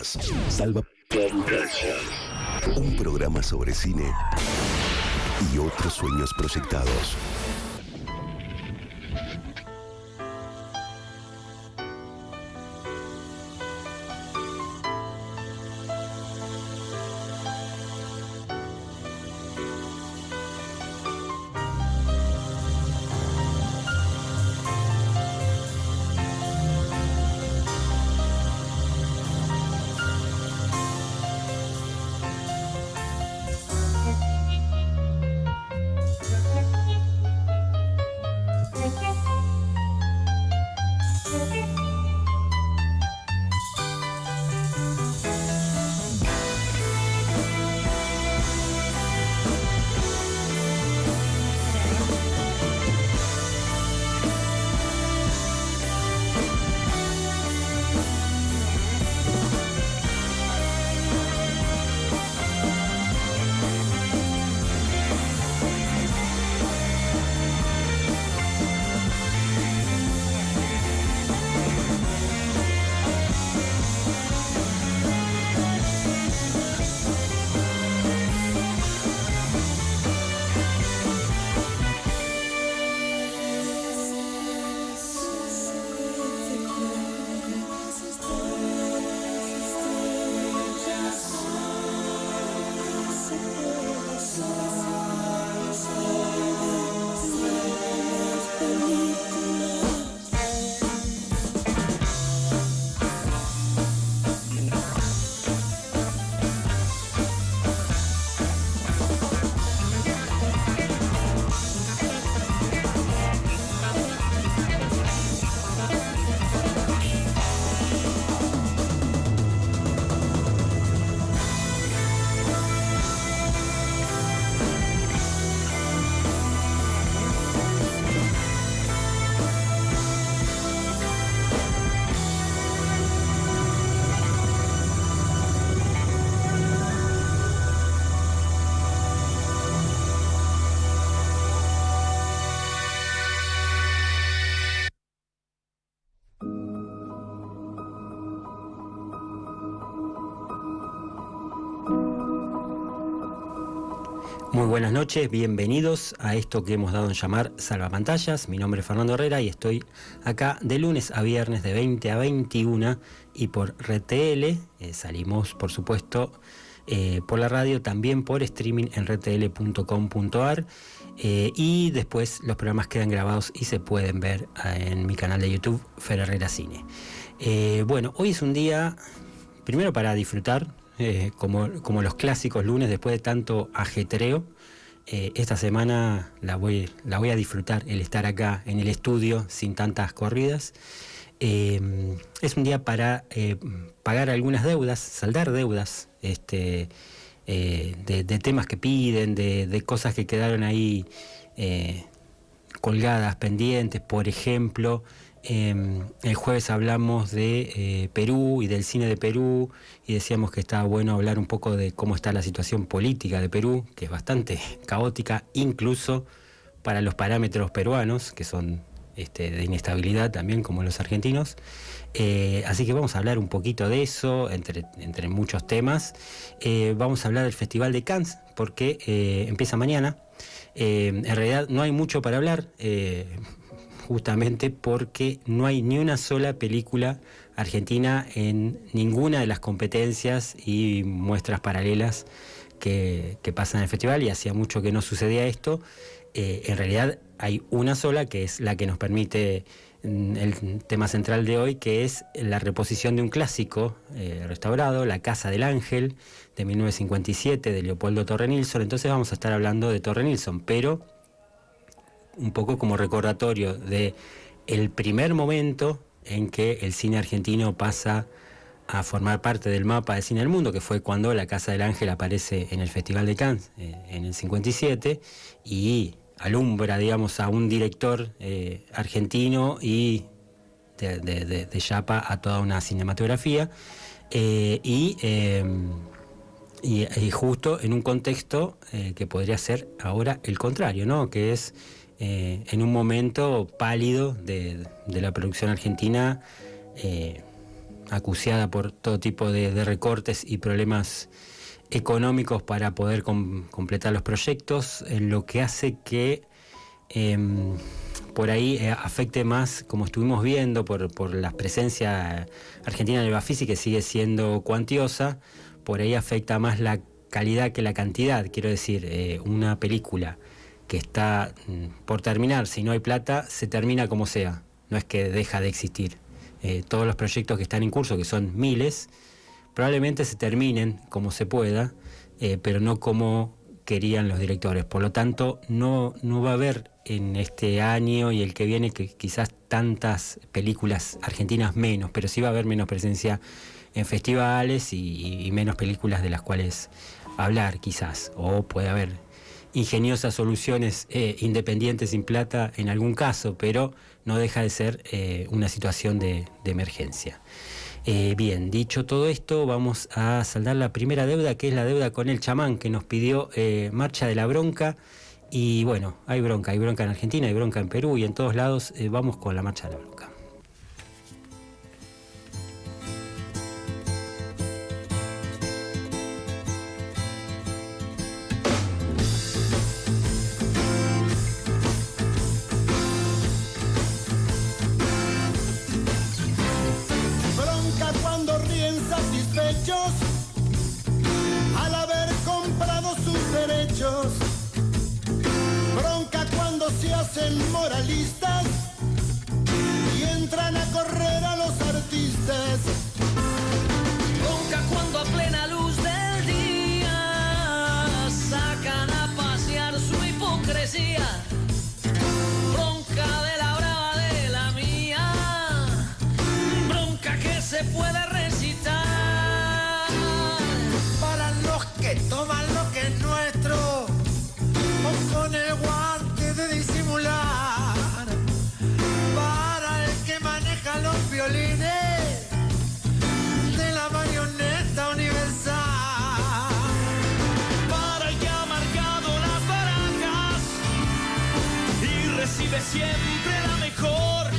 Salvapantallas. Salvapantallas. Un programa sobre cine y otros sueños proyectados. Muy buenas noches, bienvenidos a esto que hemos dado en llamar Salvapantallas. Mi nombre es Fernando Herrera y estoy acá de lunes a viernes de 20 a 21 y por RTL, salimos por supuesto por la radio, también por streaming en rtl.com.ar y después los programas quedan grabados y se pueden ver en mi canal de YouTube, Fer Herrera Cine. Bueno, hoy es un día primero para disfrutar. Como los clásicos lunes, después de tanto ajetreo, esta semana la voy a disfrutar, el estar acá en el estudio sin tantas corridas. Es un día para pagar algunas deudas, saldar deudas de temas que piden, de cosas que quedaron ahí colgadas, pendientes. Por ejemplo, el jueves hablamos de Perú y del cine de Perú y decíamos que estaba bueno hablar un poco de cómo está la situación política de Perú, que es bastante caótica, incluso para los parámetros peruanos, que son de inestabilidad también, como los argentinos. Así que vamos a hablar un poquito de eso, entre muchos temas. Vamos a hablar del Festival de Cannes, porque empieza mañana. En realidad no hay mucho para hablar, justamente porque no hay ni una sola película argentina en ninguna de las competencias y muestras paralelas que pasan en el festival, y hacía mucho que no sucedía esto. En realidad hay una sola, que es la que nos permite el tema central de hoy, que es la reposición de un clásico restaurado, La Casa del Ángel, de 1957, de Leopoldo Torre Nilsson. Entonces vamos a estar hablando de Torre Nilsson, pero un poco como recordatorio de el primer momento en que el cine argentino pasa a formar parte del mapa de cine del mundo, que fue cuando La Casa del Ángel aparece en el Festival de Cannes en el 57 y alumbra, digamos, a un director argentino y de chapa a toda una cinematografía y justo en un contexto que podría ser ahora el contrario, ¿no? Que es en un momento pálido de la producción argentina, acuciada por todo tipo de recortes y problemas económicos para poder completar los proyectos, lo que hace que por ahí afecte más, como estuvimos viendo, por la presencia argentina en el Bafisi, que sigue siendo cuantiosa, por ahí afecta más la calidad que la cantidad. Quiero decir, una película que está por terminar, si no hay plata, se termina como sea, no es que deja de existir. Todos los proyectos que están en curso, que son miles, probablemente se terminen como se pueda, pero no como querían los directores. Por lo tanto, no va a haber en este año y el que viene que quizás tantas películas argentinas menos, pero sí va a haber menos presencia en festivales y menos películas de las cuales hablar quizás, o puede haber ingeniosas soluciones independientes sin plata en algún caso, pero no deja de ser una situación de emergencia. Bien, dicho todo esto, vamos a saldar la primera deuda, que es la deuda con el chamán, que nos pidió Marcha de la Bronca. Y bueno, hay bronca en Argentina, hay bronca en Perú y en todos lados. Vamos con la Marcha de la Bronca. Al haber comprado sus derechos, bronca cuando se hacen moralistas y entran a correr a los artistas, bronca cuando a plena luz del día sacan a pasear su hipocresía, bronca de la brava de la mía, bronca que se puede recitar. Que toman lo que es nuestro o con el guante de disimular, para el que maneja los violines de la marioneta universal, para el que ha marcado las barajas y recibe siempre la mejor,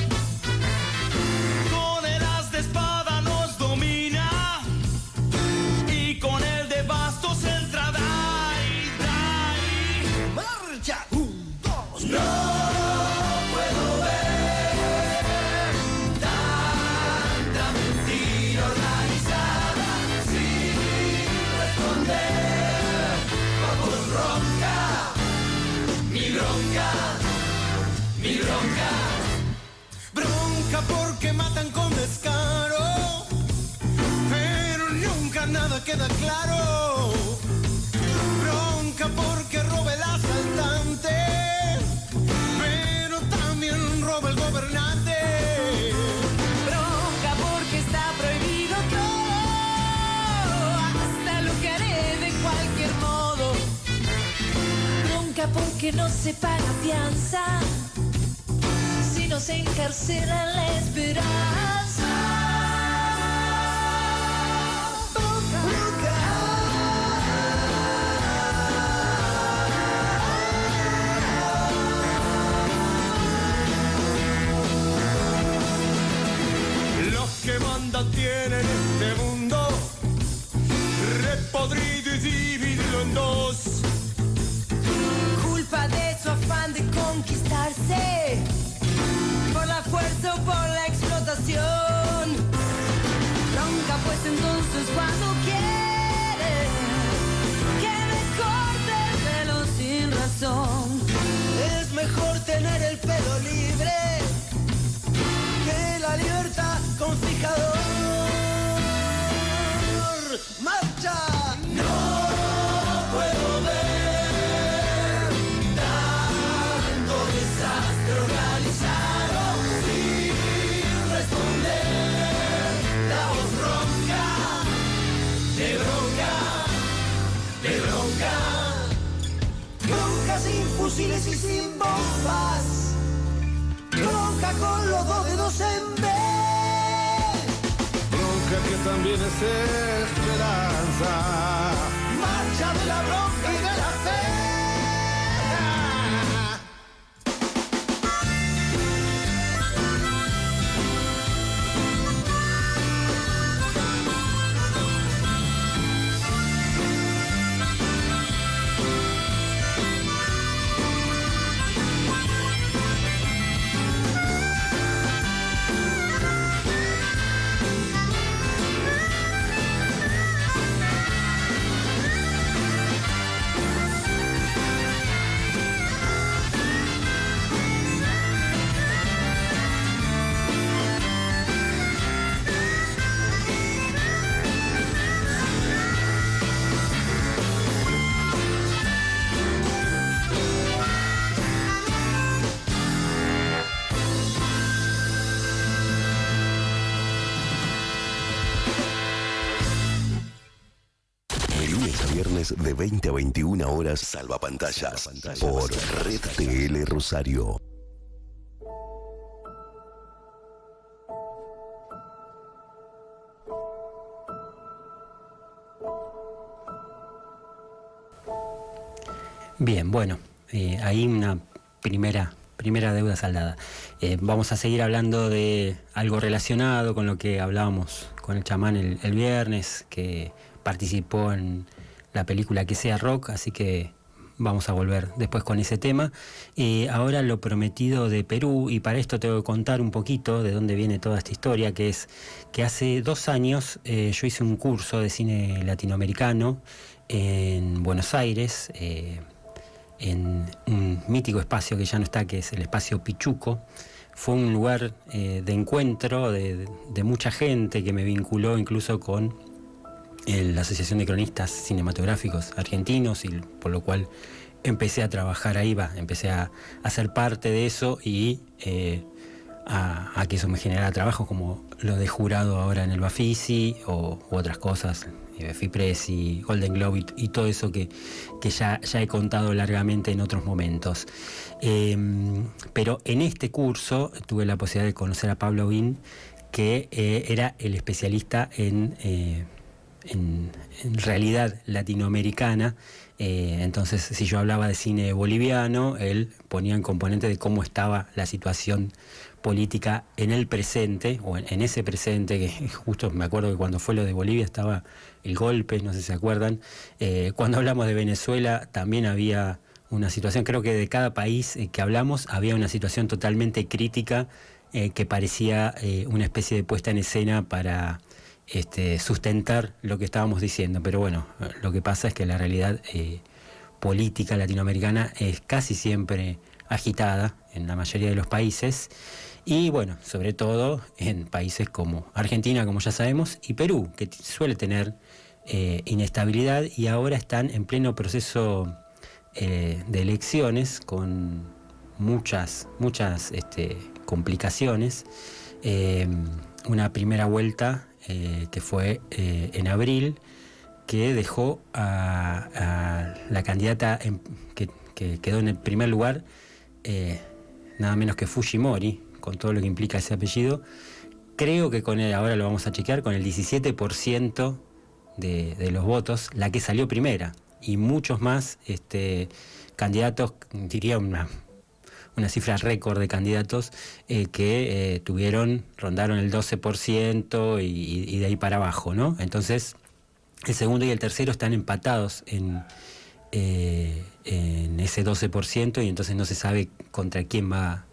con el as de espada nos domina y con el de bastos entra dai, dai. marcha, 1, 2, No puedo ver tanta mentira organizada sin responder. Vamos, bronca, mi bronca, mi bronca. bronca porque matan con descaro, pero nunca nada queda claro, bronca porque roba el asaltante, pero también roba el gobernante, Bronca porque está prohibido todo, hasta lo que haré de cualquier modo. Bronca porque no se paga fianza, si no se encarcela la esperanza. los que mandan tienen este mundo repodrido y dividido en dos, Culpa de su afán de conquistarse, por la fuerza o por la explotación. Bronca pues entonces cuando quiere que me corte el pelo sin razón. es mejor tener el pelo libre que la libertad con fijador. ¡Marcha! No puedo ver tanto desastre organizado sin responder. La voz ronca, de bronca, de bronca. Bronca sin fusiles y sin bombas, bronca con los 2 dedos en B, bronca que también es esperanza, marcha de la bronca y de la fe. viernes de 20 a 21 horas, Salvapantallas, por Red TL Rosario. Bien, bueno, ahí una primera deuda saldada. Vamos a seguir hablando de algo relacionado con lo que hablábamos con el chamán el viernes, que participó en la película Que Sea Rock, así que vamos a volver después con ese tema. Ahora lo prometido de Perú, y para esto tengo que contar un poquito de dónde viene toda esta historia, que es que hace 2 años yo hice un curso de cine latinoamericano en Buenos Aires, en un mítico espacio que ya no está, que es el espacio Pichuco. Fue un lugar de encuentro de mucha gente que me vinculó incluso con la Asociación de Cronistas Cinematográficos Argentinos, y por lo cual empecé a trabajar ahí, empecé a ser parte de eso y a que eso me generara trabajo, como lo de jurado ahora en el Bafisi u otras cosas, FIPRESI, Golden Globe y todo eso que ya he contado largamente en otros momentos. Pero en este curso tuve la posibilidad de conocer a Pablo Bin, que era el especialista en realidad latinoamericana. Entonces, si yo hablaba de cine boliviano, él ponía en componente de cómo estaba la situación política en el presente, o en ese presente, que justo me acuerdo que cuando fue lo de Bolivia estaba el golpe, no sé si se acuerdan. Cuando hablamos de Venezuela también había una situación, creo que de cada país que hablamos había una situación totalmente crítica, que parecía una especie de puesta en escena para sustentar lo que estábamos diciendo. Pero bueno, lo que pasa es que la realidad política latinoamericana es casi siempre agitada en la mayoría de los países, y bueno, sobre todo en países como Argentina, como ya sabemos, y Perú, que suele tener inestabilidad, y ahora están en pleno proceso de elecciones con muchas complicaciones. Una primera vuelta que fue en abril, que dejó a la candidata que quedó en el primer lugar, nada menos que Fujimori, con todo lo que implica ese apellido. Creo que con él, ahora lo vamos a chequear, con el 17% de los votos, la que salió primera, y muchos más candidatos, diría una cifra récord de candidatos que rondaron el 12% y de ahí para abajo, ¿no? Entonces, el segundo y el tercero están empatados en ese 12%, y entonces no se sabe contra quién va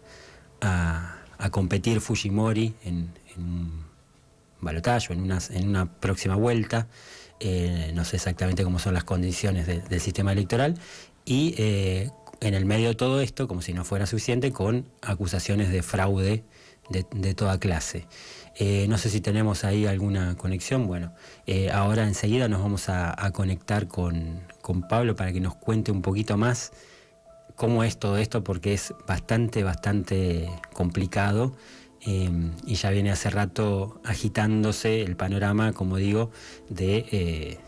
a competir Fujimori en un balotaje o en una próxima vuelta. No sé exactamente cómo son las condiciones del sistema electoral, y en el medio de todo esto, como si no fuera suficiente, con acusaciones de fraude de toda clase. No sé si tenemos ahí alguna conexión. Bueno, ahora enseguida nos vamos a conectar con Pablo para que nos cuente un poquito más cómo es todo esto, porque es bastante complicado, y ya viene hace rato agitándose el panorama, como digo, de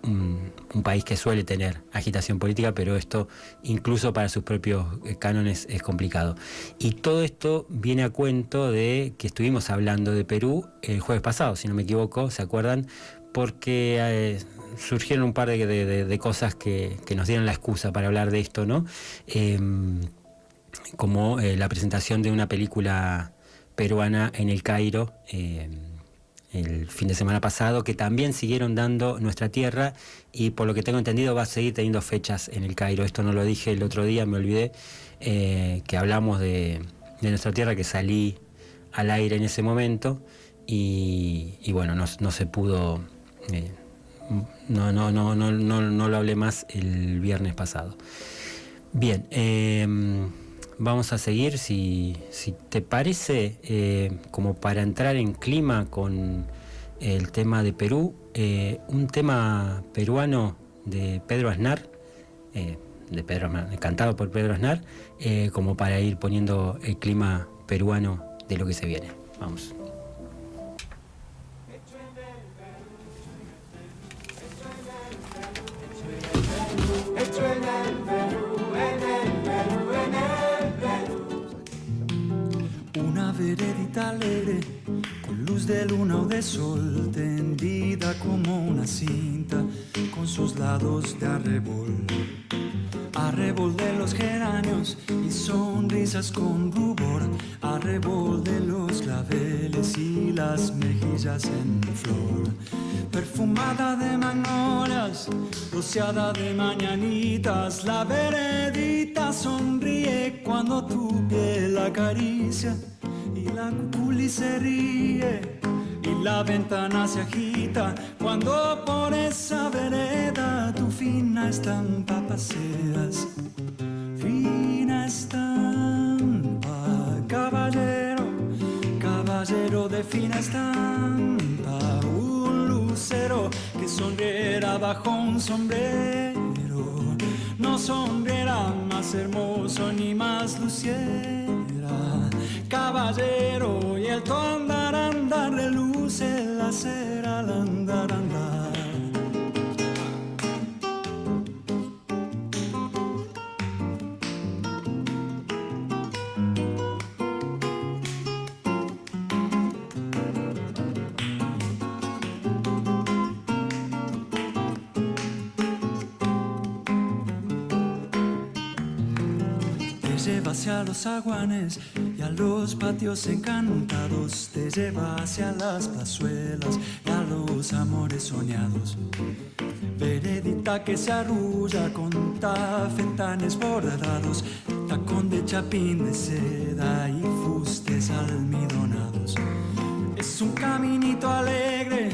un país que suele tener agitación política, pero esto incluso para sus propios cánones es complicado. Y todo esto viene a cuento de que estuvimos hablando de Perú el jueves pasado, si no me equivoco, ¿se acuerdan? Porque surgieron un par de cosas que nos dieron la excusa para hablar de esto, ¿no? Como la presentación de una película peruana en el Cairo, el fin de semana pasado, que también siguieron dando Nuestra Tierra, y por lo que tengo entendido va a seguir teniendo fechas en el Cairo. Esto no lo dije el otro día, me olvidé, que hablamos de Nuestra Tierra, que salí al aire en ese momento, y bueno, no se pudo, no lo hablé más el viernes pasado. Bien, vamos a seguir, si te parece, como para entrar en clima con el tema de Perú, un tema peruano de Pedro Aznar, cantado por Pedro Aznar, como para ir poniendo el clima peruano de lo que se viene. Vamos. veredita alegre, con luz de luna o de sol, tendida como una cinta, con sus lados de arrebol. Arrebol de los geranios y sonrisas con rubor, arrebol de los claveles y las mejillas en flor. Perfumada de magnolias, rociada de mañanitas, la veredita sonríe cuando tu piel acaricia, y la cuculi se ríe y la ventana se agita cuando por esa vereda tu fina estampa paseas. Fina estampa, caballero, caballero de fina estampa, un lucero que sonriera bajo un sombrero, no sonriera más hermoso ni más luciera. Caballero, y el tu andar, andar, reluce la acera al andar, andar. Lleva hacia los zaguanes y a los patios encantados, te lleva hacia las plazuelas y a los amores soñados. Veredita que se arrulla con tafetanes bordados, tacón de chapín de seda y fustes almidonados. Es un caminito alegre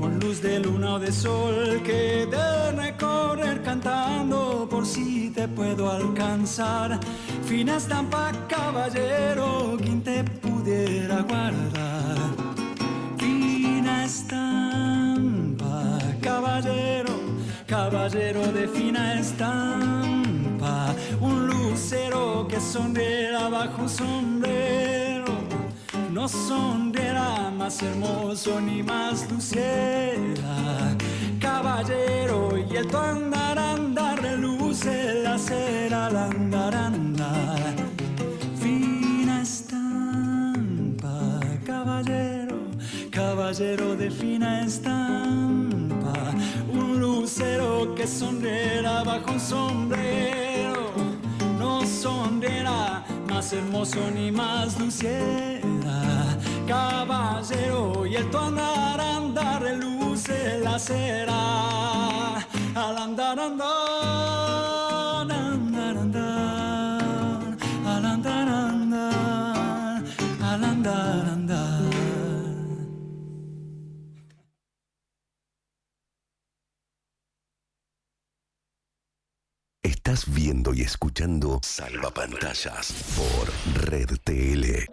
con luz de luna o de sol que de recorrer cantando por si te puedo alcanzar. Fina estampa, caballero, quien te pudiera guardar. Fina estampa, caballero, caballero de fina estampa, un lucero que sonriera bajo un sombrero, no sonriera más hermoso ni más luciera. Caballero, y el tu andar, andar, reluce la acera al andar, andar. Fina estampa, caballero, caballero de fina estampa, un lucero que sonriera bajo un sombrero, no sonriera más hermoso ni más luciera. Caballero, y el tu andar, andar, reluce la acera al andar, andar, andar, andar, al andar, andar, al andar, andar. Estás viendo y escuchando Salvapantallas por Red TL.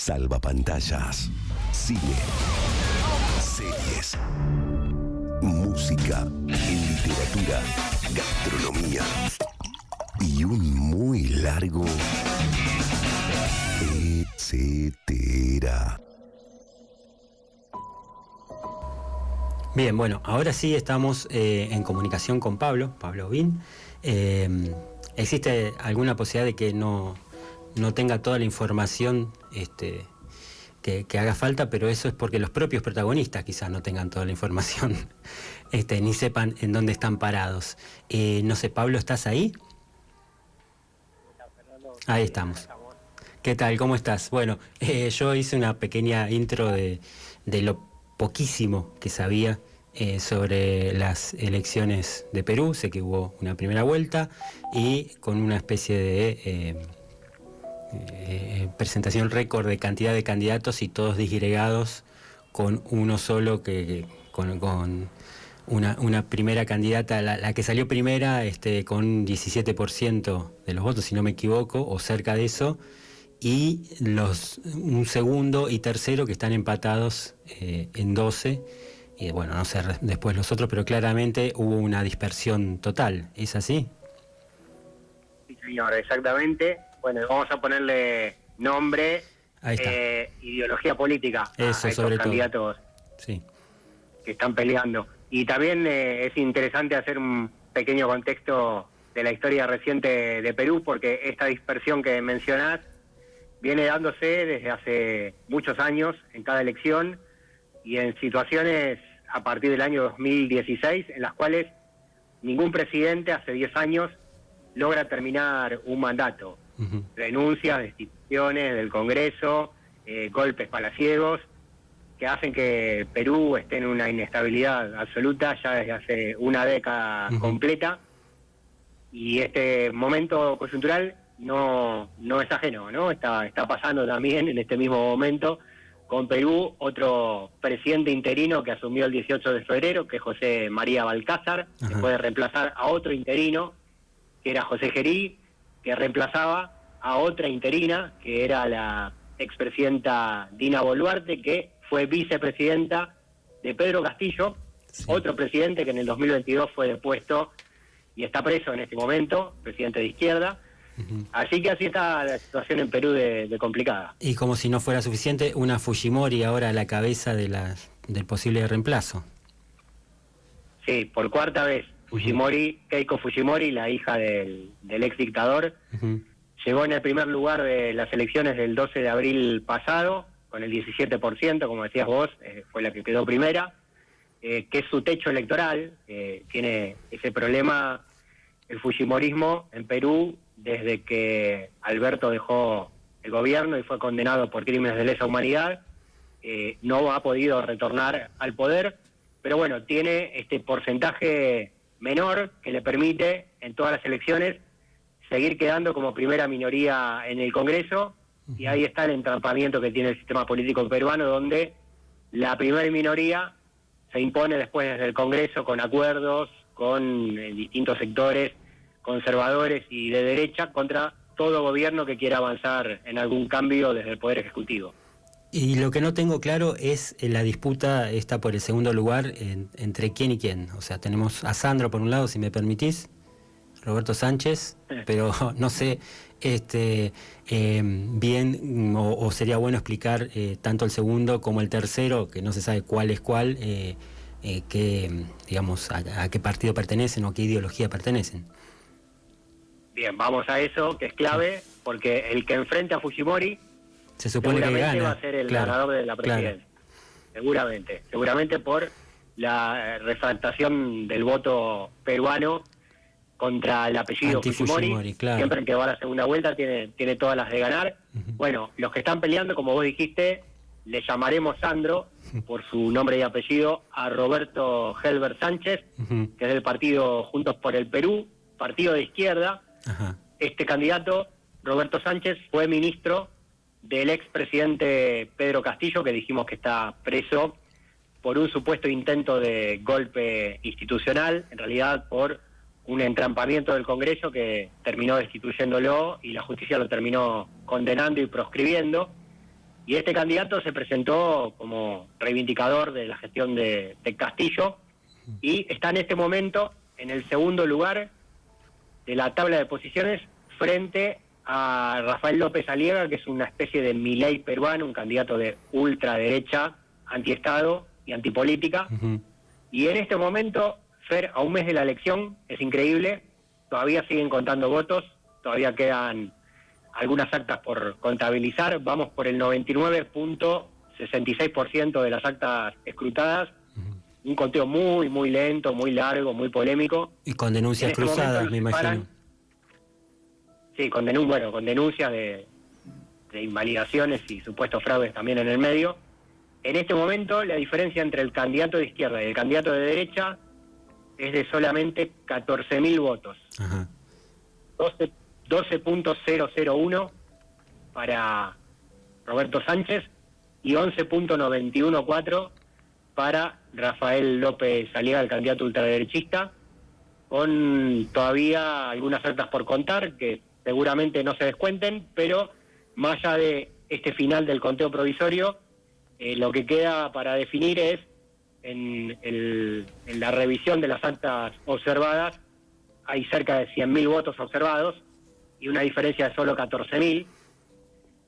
Salvapantallas. Cine. Series. Música. Literatura. Gastronomía. Y un muy largo etcétera. Bien, bueno, ahora sí estamos en comunicación con Pablo Bin. ¿Existe alguna posibilidad de que no tenga toda la información que haga falta? Pero eso es porque los propios protagonistas quizás no tengan toda la información, ni sepan en dónde están parados. No sé, Pablo, ¿estás ahí? Ahí estamos. ¿Qué tal? ¿Cómo estás? Bueno, yo hice una pequeña intro de lo poquísimo que sabía sobre las elecciones de Perú. Sé que hubo una primera vuelta y con una especie de presentación récord de cantidad de candidatos y todos disgregados con uno solo con una primera candidata, la que salió primera con 17% de los votos, si no me equivoco, o cerca de eso, y un segundo y tercero que están empatados en 12, y bueno, no sé después los otros, pero claramente hubo una dispersión total. ¿Es así? Sí, señor, exactamente. Bueno, vamos a ponerle nombre, ideología política a estos candidatos sí, que están peleando. Y también es interesante hacer un pequeño contexto de la historia reciente de Perú, porque esta dispersión que mencionás viene dándose desde hace muchos años en cada elección y en situaciones a partir del año 2016 en las cuales ningún presidente hace 10 años logra terminar un mandato. Uh-huh. Renuncias, destituciones del Congreso, golpes palaciegos, que hacen que Perú esté en una inestabilidad absoluta ya desde hace una década completa, y este momento coyuntural no es ajeno, ¿no? Está pasando también en este mismo momento con Perú otro presidente interino que asumió el 18 de febrero, que es José María Balcázar, que puede reemplazar a otro interino, que era José Gerí, que reemplazaba a otra interina, que era la expresidenta Dina Boluarte, que fue vicepresidenta de Pedro Castillo, sí, otro presidente que en el 2022 fue depuesto y está preso en este momento, presidente de izquierda. Uh-huh. Así que así está la situación en Perú de complicada. Y como si no fuera suficiente, una Fujimori ahora a la cabeza del posible reemplazo. Sí, por cuarta vez. Fujimori, uh-huh. Keiko Fujimori, la hija del ex dictador, uh-huh, llegó en el primer lugar de las elecciones del 12 de abril pasado, con el 17%, como decías vos, fue la que quedó primera, que es su techo electoral. Tiene ese problema el fujimorismo en Perú desde que Alberto dejó el gobierno y fue condenado por crímenes de lesa humanidad. No ha podido retornar al poder, pero bueno, tiene este porcentaje menor que le permite en todas las elecciones seguir quedando como primera minoría en el Congreso. Y ahí está el entrampamiento que tiene el sistema político peruano, donde la primera minoría se impone después desde el Congreso con acuerdos, con distintos sectores conservadores y de derecha contra todo gobierno que quiera avanzar en algún cambio desde el Poder Ejecutivo. Y lo que no tengo claro es la disputa esta por el segundo lugar entre quién y quién. O sea, tenemos a Sandro por un lado, si me permitís, Roberto Sánchez, pero no sé bien, o sería bueno explicar tanto el segundo como el tercero, que no se sabe cuál es cuál, digamos, a qué partido pertenecen o a qué ideología pertenecen. Bien, vamos a eso, que es clave, porque el que enfrente a Fujimori se supone que gana, va a ser el ganador de la presidencia. Claro. Seguramente por la refractación del voto peruano contra el apellido Fujimori, claro. Siempre que va a la segunda vuelta tiene todas las de ganar. Uh-huh. Bueno, los que están peleando, como vos dijiste, le llamaremos Sandro, por su nombre y apellido, a Roberto Helber Sánchez, uh-huh, que es del partido Juntos por el Perú, partido de izquierda. Uh-huh. Este candidato, Roberto Sánchez, fue ministro del expresidente Pedro Castillo, que dijimos que está preso por un supuesto intento de golpe institucional, en realidad por un entrampamiento del Congreso que terminó destituyéndolo y la justicia lo terminó condenando y proscribiendo. Y este candidato se presentó como reivindicador de la gestión de Castillo y está en este momento en el segundo lugar de la tabla de posiciones frente a Rafael López Aliaga, que es una especie de Milei peruano, un candidato de ultraderecha, antiestado y antipolítica. Y en este momento, Fer, a un mes de la elección, es increíble, todavía siguen contando votos, todavía quedan algunas actas por contabilizar, vamos por el 99.66% de las actas escrutadas, un conteo muy, muy lento, muy largo, muy polémico. Y con denuncias cruzadas, me imagino. Sí, con denuncias de invalidaciones y supuestos fraudes también en el medio. En este momento, la diferencia entre el candidato de izquierda y el candidato de derecha es de solamente 14.000 votos. Ajá. 12.001 para Roberto Sánchez y 11.914 para Rafael López Aliaga, el candidato ultraderechista, con todavía algunas actas por contar que seguramente no se descuenten, pero más allá de este final del conteo provisorio, lo que queda para definir es en la revisión de las actas observadas, hay cerca de 100.000 votos observados y una diferencia de solo 14.000,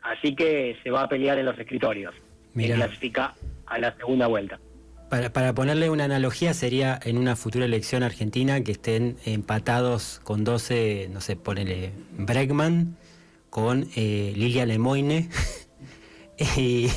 así que se va a pelear en los escritorios. Se clasifica a la segunda vuelta. Para ponerle una analogía, sería en una futura elección argentina que estén empatados con 12, no sé, ponele Bregman con Lilia Lemoyne y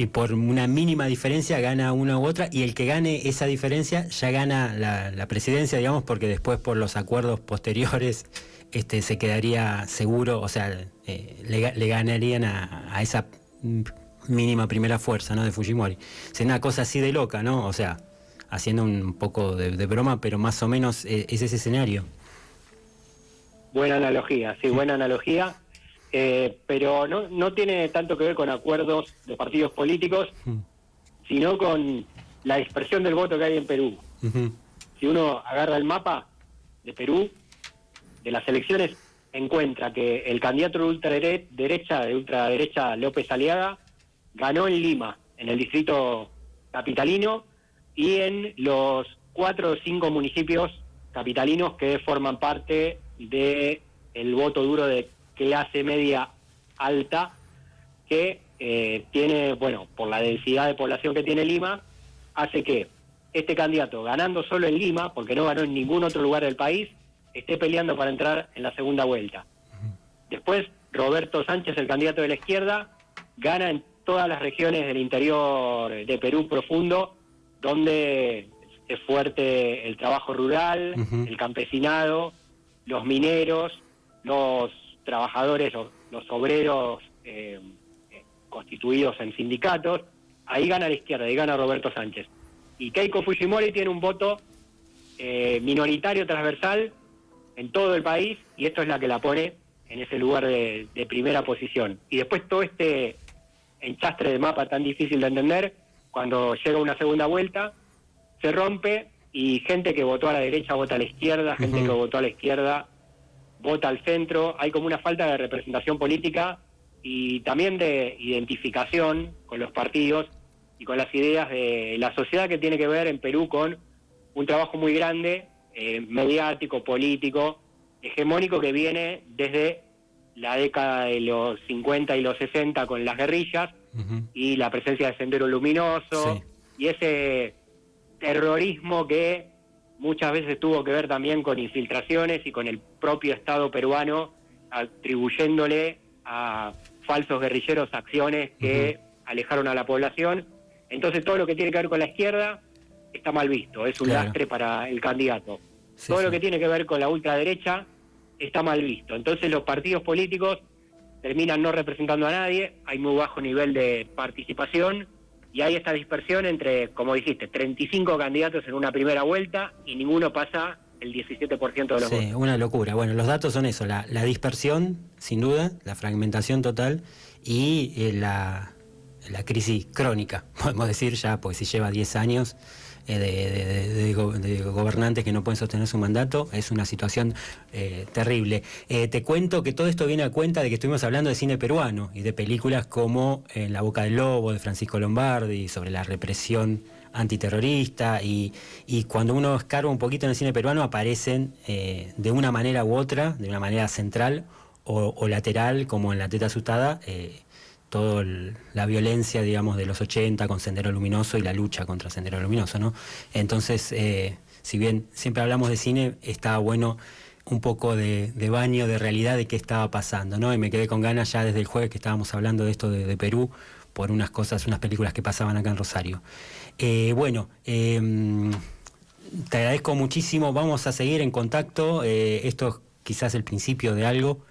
por una mínima diferencia gana una u otra, y el que gane esa diferencia ya gana la presidencia, digamos, porque después por los acuerdos posteriores se quedaría seguro, o sea, le ganarían a esa mínima primera fuerza, ¿no?, de Fujimori. Es una cosa así de loca, ¿no? O sea, haciendo un poco de broma, pero más o menos es ese escenario. Buena analogía, sí, buena analogía. Pero no tiene tanto que ver con acuerdos de partidos políticos, sino con la dispersión del voto que hay en Perú. Si uno agarra el mapa de Perú, de las elecciones, encuentra que el candidato de ultraderecha López Aliaga ganó en Lima, en el distrito capitalino, y en los 4 o 5 municipios capitalinos que forman parte del voto duro de clase media alta, que tiene, bueno, por la densidad de población que tiene Lima, hace que este candidato, ganando solo en Lima, porque no ganó en ningún otro lugar del país, esté peleando para entrar en la segunda vuelta. Después, Roberto Sánchez, el candidato de la izquierda, gana en todas las regiones del interior de Perú profundo, donde es fuerte el trabajo rural, el campesinado, los mineros, los trabajadores, los obreros constituidos en sindicatos. Ahí gana la izquierda, ahí gana Roberto Sánchez. Y Keiko Fujimori tiene un voto minoritario transversal en todo el país, y esto es la que la pone en ese lugar de primera posición. Y después todo este enchastre de mapa tan difícil de entender, cuando llega una segunda vuelta, se rompe y gente que votó a la derecha vota a la izquierda, gente que votó a la izquierda vota al centro. Hay como una falta de representación política y también de identificación con los partidos y con las ideas de la sociedad, que tiene que ver en Perú con un trabajo muy grande, mediático, político, hegemónico, que viene desde la década de los 50 y los 60 con las guerrillas y la presencia de Sendero Luminoso, y ese terrorismo que muchas veces tuvo que ver también con infiltraciones y con el propio Estado peruano atribuyéndole a falsos guerrilleros acciones que alejaron a la población. Entonces todo lo que tiene que ver con la izquierda está mal visto, es un lastre para el candidato. Todo lo que tiene que ver con la ultraderecha está mal visto. Entonces los partidos políticos terminan no representando a nadie, hay muy bajo nivel de participación y hay esta dispersión entre, como dijiste, 35 candidatos en una primera vuelta y ninguno pasa el 17% de los votos. Sí, una locura. Bueno, los datos son eso, la dispersión, sin duda, la fragmentación total y la crisis crónica, podemos decir ya, porque si lleva 10 años, de gobernantes que no pueden sostener su mandato. Es una situación terrible. Te cuento que todo esto viene a cuenta de que estuvimos hablando de cine peruano y de películas como En la boca del lobo, de Francisco Lombardi, sobre la represión antiterrorista, y cuando uno escarba un poquito en el cine peruano aparecen de una manera u otra, de una manera central o lateral, como en La teta asustada, toda la violencia, digamos, de los 80 con Sendero Luminoso y la lucha contra Sendero Luminoso, ¿no? Entonces, si bien siempre hablamos de cine, estaba bueno un poco de baño de realidad de qué estaba pasando, ¿no? Y me quedé con ganas ya desde el jueves que estábamos hablando de esto de Perú, por unas películas que pasaban acá en Rosario. Bueno, te agradezco muchísimo, vamos a seguir en contacto, esto es quizás el principio de algo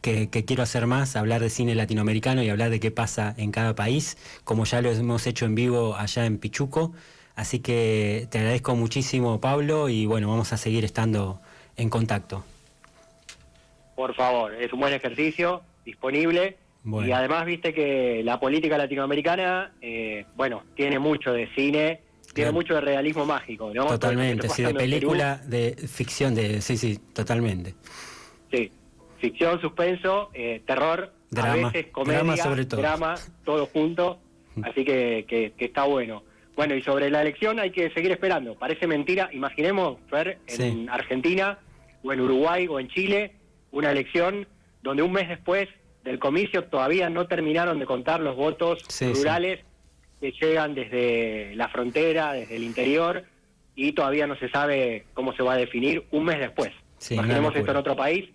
que quiero hacer más, hablar de cine latinoamericano y hablar de qué pasa en cada país, como ya lo hemos hecho en vivo allá en Pichuco, así que te agradezco muchísimo, Pablo, y bueno, vamos a seguir estando en contacto. Por favor, es un buen ejercicio, disponible. Bueno. Y además, viste que la política latinoamericana, tiene mucho de cine, tiene mucho de realismo mágico, ¿no? Totalmente, sí, de película, de ficción, sí, totalmente. Sí, ficción, suspenso, terror, drama, a veces comedia, drama sobre todo. Drama, todo junto, así que está bueno. Bueno, y sobre la elección hay que seguir esperando, parece mentira, imaginemos, Fer, en Argentina, o en Uruguay, o en Chile, una elección donde un mes después del comicio todavía no terminaron de contar los votos rurales que llegan desde la frontera, desde el interior, y todavía no se sabe cómo se va a definir un mes después. Imaginemos esto en otro país,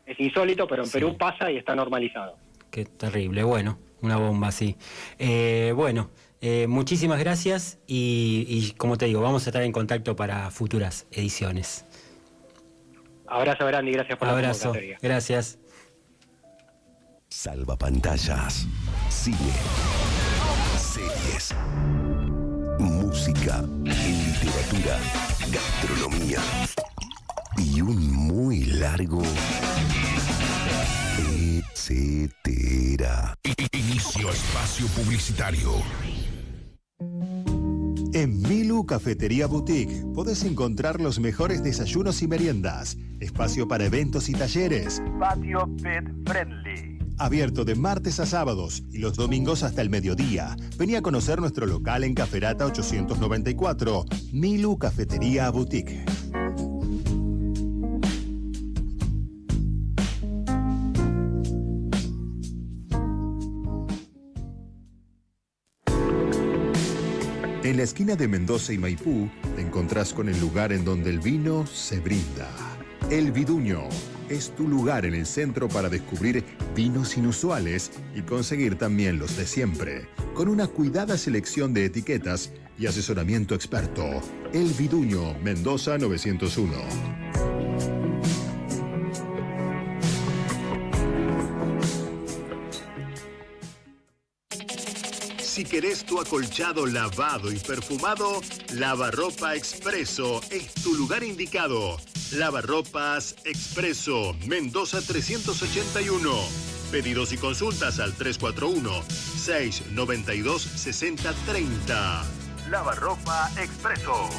es insólito, pero en Perú pasa y está normalizado. Qué terrible, bueno, una bomba así. Muchísimas gracias y como te digo, vamos a estar en contacto para futuras ediciones. Abrazo grande y gracias por la convocatoria. Gracias. Salvapantallas, cine, series, música, literatura, gastronomía y un muy largo etcétera. Inicio espacio publicitario. En Milu Cafetería Boutique podés encontrar los mejores desayunos y meriendas, espacio para eventos y talleres, patio pet friendly. Abierto de martes a sábados y los domingos hasta el mediodía. Vení a conocer nuestro local en Caferata 894, Milu Cafetería Boutique. En la esquina de Mendoza y Maipú te encontrás con el lugar en donde el vino se brinda. El Viduño es tu lugar en el centro para descubrir vinos inusuales y conseguir también los de siempre, con una cuidada selección de etiquetas y asesoramiento experto. El Viduño, Mendoza 901. Si querés tu acolchado lavado y perfumado, Lavarropa Expreso es tu lugar indicado. Lavarropas Expreso, Mendoza 381. Pedidos y consultas al 341-692-6030. Lavarropa Expreso.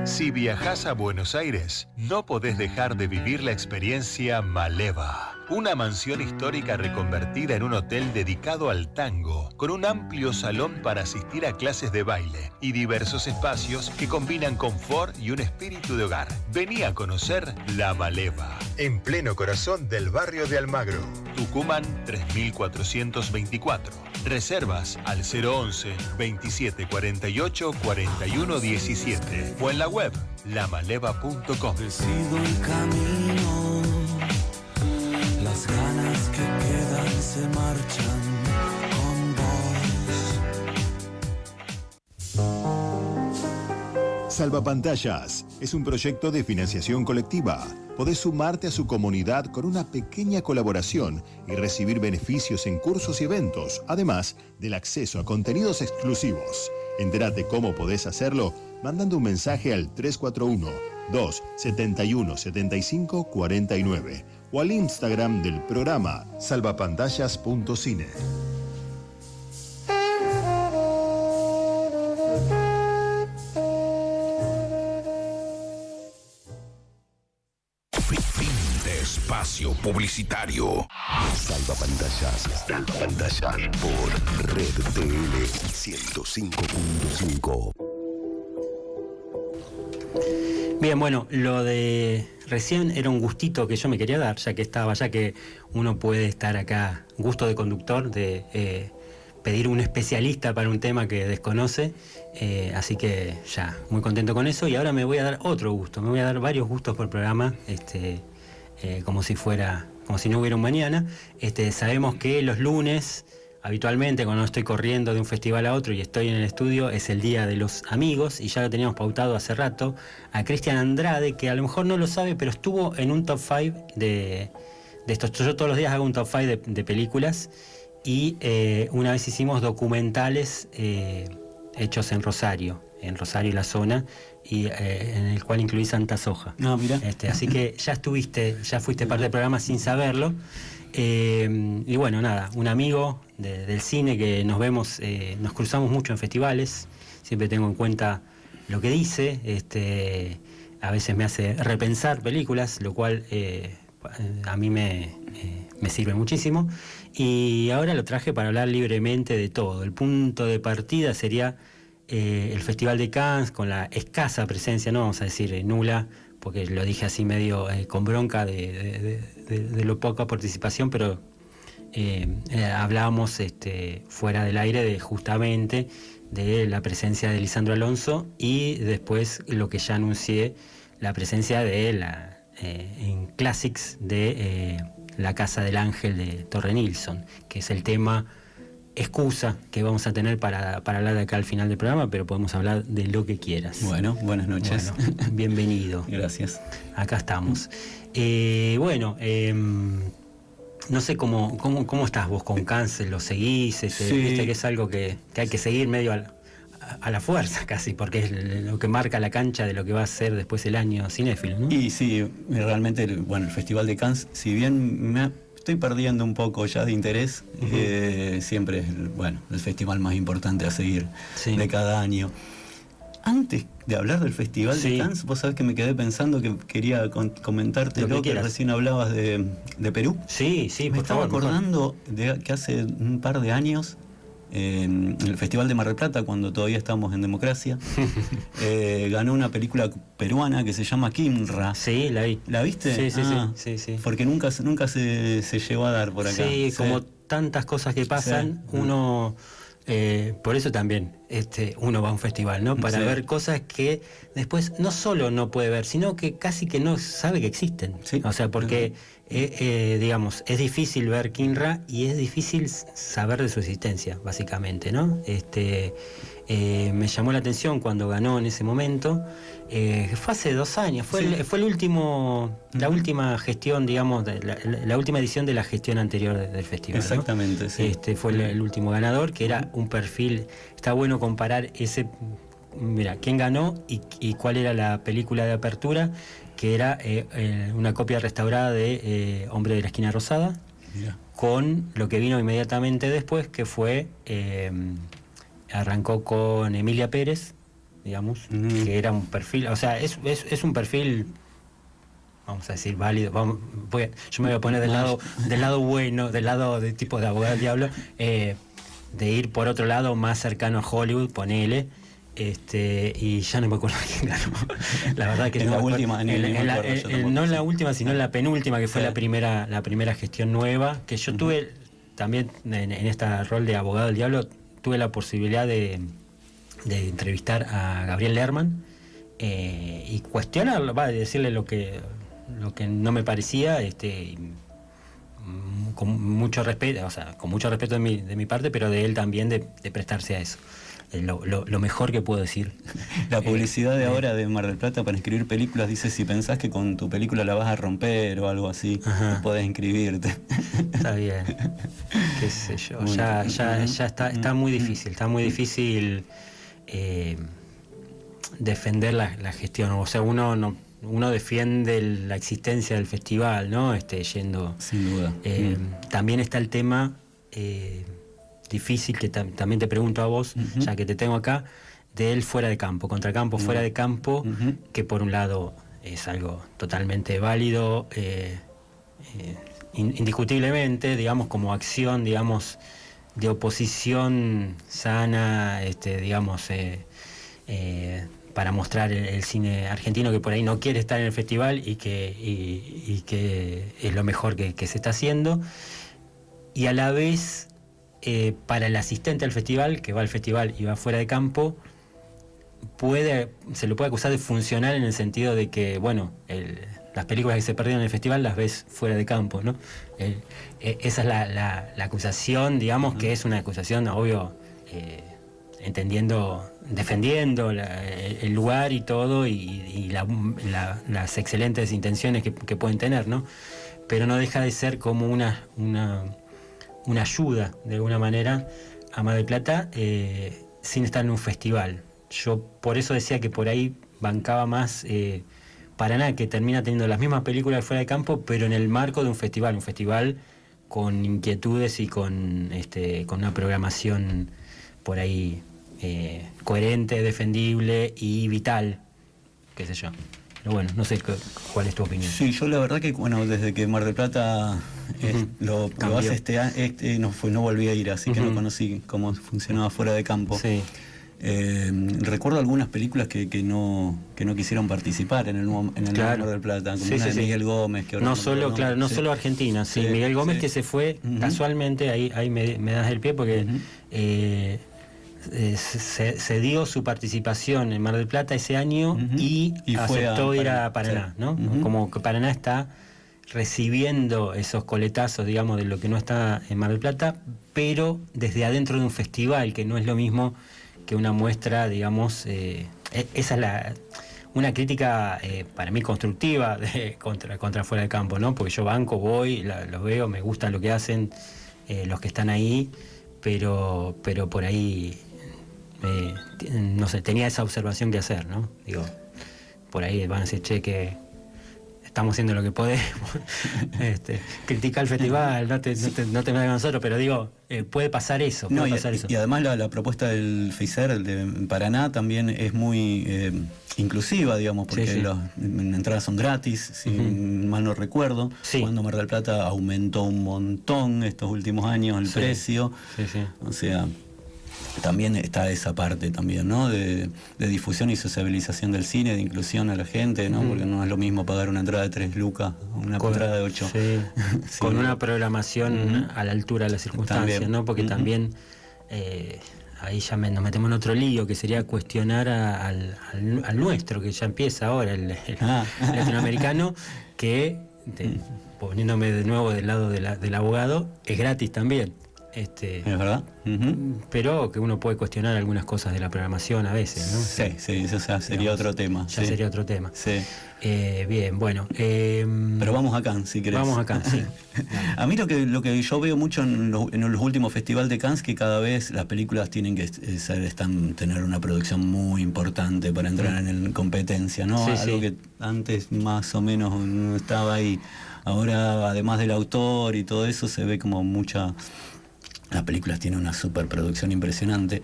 Si viajás a Buenos Aires, no podés dejar de vivir la experiencia Maleva. Una mansión histórica reconvertida en un hotel dedicado al tango, con un amplio salón para asistir a clases de baile y diversos espacios que combinan confort y un espíritu de hogar. Vení a conocer La Maleva, en pleno corazón del barrio de Almagro. Tucumán 3424. Reservas al 011-2748-4117 o en la web lamaleva.com. Decido el camino, las ganas que quedan se marchan con vos. Salvapantallas es un proyecto de financiación colectiva. Podés sumarte a su comunidad con una pequeña colaboración y recibir beneficios en cursos y eventos, además del acceso a contenidos exclusivos. Entérate cómo podés hacerlo mandando un mensaje al 271 75 49 o al Instagram del programa salvapantallas.cine. Fin de espacio publicitario. Salvapantallas por Red TL 105.5. Bien, bueno, lo de recién era un gustito que yo me quería dar, ya que uno puede estar acá, gusto de conductor, de pedir un especialista para un tema que desconoce, así que ya, muy contento con eso. Y ahora me voy a dar otro gusto, me voy a dar varios gustos por programa, como si no hubiera un mañana. Sabemos que los lunes, habitualmente cuando estoy corriendo de un festival a otro y estoy en el estudio, es el Día de los Amigos, y ya lo teníamos pautado hace rato a Cristian Andrade, que a lo mejor no lo sabe, pero estuvo en un top 5 de estos. Yo todos los días hago un top 5 de películas, y una vez hicimos documentales hechos en Rosario y la zona, y en el cual incluí Santa Soja. No, mira. Así que ya fuiste parte del programa sin saberlo. Y bueno, nada, un amigo del cine que nos vemos, nos cruzamos mucho en festivales, siempre tengo en cuenta lo que dice, a veces me hace repensar películas, lo cual a mí me sirve muchísimo, y ahora lo traje para hablar libremente de todo. El punto de partida sería el Festival de Cannes, con la escasa presencia, no vamos a decir nula, porque lo dije así medio con bronca de lo poca participación, pero hablábamos fuera del aire de justamente de la presencia de Lisandro Alonso, y después lo que ya anuncié, la presencia de en Classics de La Casa del Ángel de Torre Nilsson, que es el tema excusa que vamos a tener para hablar de acá al final del programa, pero podemos hablar de lo que quieras. Bueno, buenas noches. Bueno, bienvenido. Gracias. Acá estamos. No sé cómo estás vos con Cáncer, ¿lo seguís? Sí. Viste que es algo que hay que seguir medio a la fuerza casi, porque es lo que marca la cancha de lo que va a ser después el año cinéfilo, ¿no? Y sí, realmente, el Festival de Cannes, si bien estoy perdiendo un poco ya de interés, siempre es el festival más importante a seguir de cada año. Antes de hablar del Festival de Cannes, vos sabés que me quedé pensando que quería comentarte lo que recién hablabas de Perú. Sí, me estaba acordando de que hace un par de años, en el Festival de Mar del Plata, cuando todavía estábamos en democracia, ganó una película peruana que se llama Kimra. Sí, la vi. ¿La viste? Sí. Porque nunca se llegó a dar por acá. Sí, como tantas cosas que pasan, uno... por eso también uno va a un festival, ¿no? Para ver cosas que después no solo no puede ver, sino que casi que no sabe que existen. Sí. O sea, porque, digamos, es difícil ver Kinra y es difícil saber de su existencia, básicamente, ¿no? Me llamó la atención cuando ganó en ese momento. Fue hace 2 años, fue el último, la última gestión, digamos, la última edición de la gestión anterior del festival. Exactamente, ¿no? sí. Fue el último ganador, que era un perfil. Está bueno comparar mira, quién ganó y cuál era la película de apertura, que era una copia restaurada de Hombre de la Esquina Rosada, con lo que vino inmediatamente después, que fue arrancó con Emilia Pérez, digamos, que era un perfil, o sea, es un perfil, vamos a decir, válido. Yo me voy a poner del lado bueno, del lado de tipo de abogado del diablo, de ir por otro lado más cercano a Hollywood, ponele, y ya no me acuerdo quién ganó. La verdad que en la última, no en la última, sino en la penúltima, que fue la primera gestión nueva, que yo tuve también en este rol de abogado del diablo, tuve la posibilidad de entrevistar a Gabriel Lerman y cuestionarlo, decirle lo que no me parecía, con mucho respeto, o sea, con mucho respeto de mi parte, pero de él también de prestarse a eso. Lo mejor que puedo decir. La publicidad de ahora de Mar del Plata para escribir películas dice: si pensás que con tu película la vas a romper o algo así, podés inscribirte. Está bien, qué sé yo, bueno, ya está muy difícil, defender la gestión. O sea, uno no uno defiende la existencia del festival, ¿no? Yendo. Sin duda. También está el tema difícil, que también te pregunto a vos, ya que te tengo acá, del fuera de campo, contracampo, fuera de campo, que por un lado es algo totalmente válido, indiscutiblemente, digamos, como acción, digamos, de oposición sana, digamos, para mostrar el cine argentino que por ahí no quiere estar en el festival y que es lo mejor que se está haciendo, y a la vez para el asistente al festival, que va al festival y va fuera de campo, se lo puede acusar de funcional en el sentido de que, bueno, las películas que se perdieron en el festival las ves fuera de campo, ¿no? Esa es la acusación, digamos, que es una acusación, obvio, defendiendo el lugar y todo, y las excelentes intenciones que pueden tener, ¿no? Pero no deja de ser como una ayuda, de alguna manera, a Mar del Plata, sin estar en un festival. Yo por eso decía que por ahí bancaba más Paraná, que termina teniendo las mismas películas fuera de campo, pero en el marco de un festival con inquietudes y con una programación por ahí coherente, defendible y vital, qué sé yo. Pero bueno, no sé cuál es tu opinión. Sí, yo la verdad que, bueno, desde que Mar del Plata lo hace no volví a ir, así que no conocí cómo funcionaba fuera de campo. Sí. Recuerdo algunas películas que no quisieron participar en el claro. Mar del Plata, como una de Miguel Gómez, que ahora no solo Argentina, sí. Miguel Gómez, que se fue casualmente, ahí me das el pie, porque se dio su participación en Mar del Plata ese año y aceptó ir a Paraná, ¿no? Como que Paraná está recibiendo esos coletazos, digamos, de lo que no está en Mar del Plata, pero desde adentro de un festival, que no es lo mismo que una muestra, digamos, esa es una crítica para mí constructiva contra fuera de campo, ¿no? Porque yo banco, voy, los veo, me gusta lo que hacen los que están ahí, pero por ahí, no sé, tenía esa observación que hacer, ¿no? Digo, por ahí van a decir, che, que estamos haciendo lo que podemos, criticar el festival, no te me hagas nosotros, pero digo, puede pasar eso. Y además la propuesta del FEISER, el de Paraná, también es muy inclusiva, digamos, porque las entradas son gratis, si mal no recuerdo. Cuando Mar del Plata aumentó un montón estos últimos años el precio. O sea, también está esa parte también, ¿no? De difusión y sociabilización del cine, de inclusión a la gente, ¿no? Porque no es lo mismo pagar una entrada de 3 lucas, una entrada de 8. Con una programación a la altura de las circunstancias, también, ¿no? Porque también ahí ya nos metemos en otro lío, que sería cuestionar al nuestro, que ya empieza ahora, el latinoamericano, que, poniéndome de nuevo del lado del abogado, es gratis también. ¿Es verdad? Pero que uno puede cuestionar algunas cosas de la programación a veces, ¿no? Sí, eso sería otro tema. Ya sería otro tema. Sí. Bien, bueno. Pero vamos a Cannes, si querés. Vamos a Cannes, sí. A mí lo que yo veo mucho en los últimos festivales de Cannes, que cada vez las películas tienen que tener una producción muy importante para entrar en competencia, ¿no? Algo que antes más o menos no estaba ahí. Ahora, además del autor y todo eso, se ve como mucha... Las películas tienen una superproducción impresionante.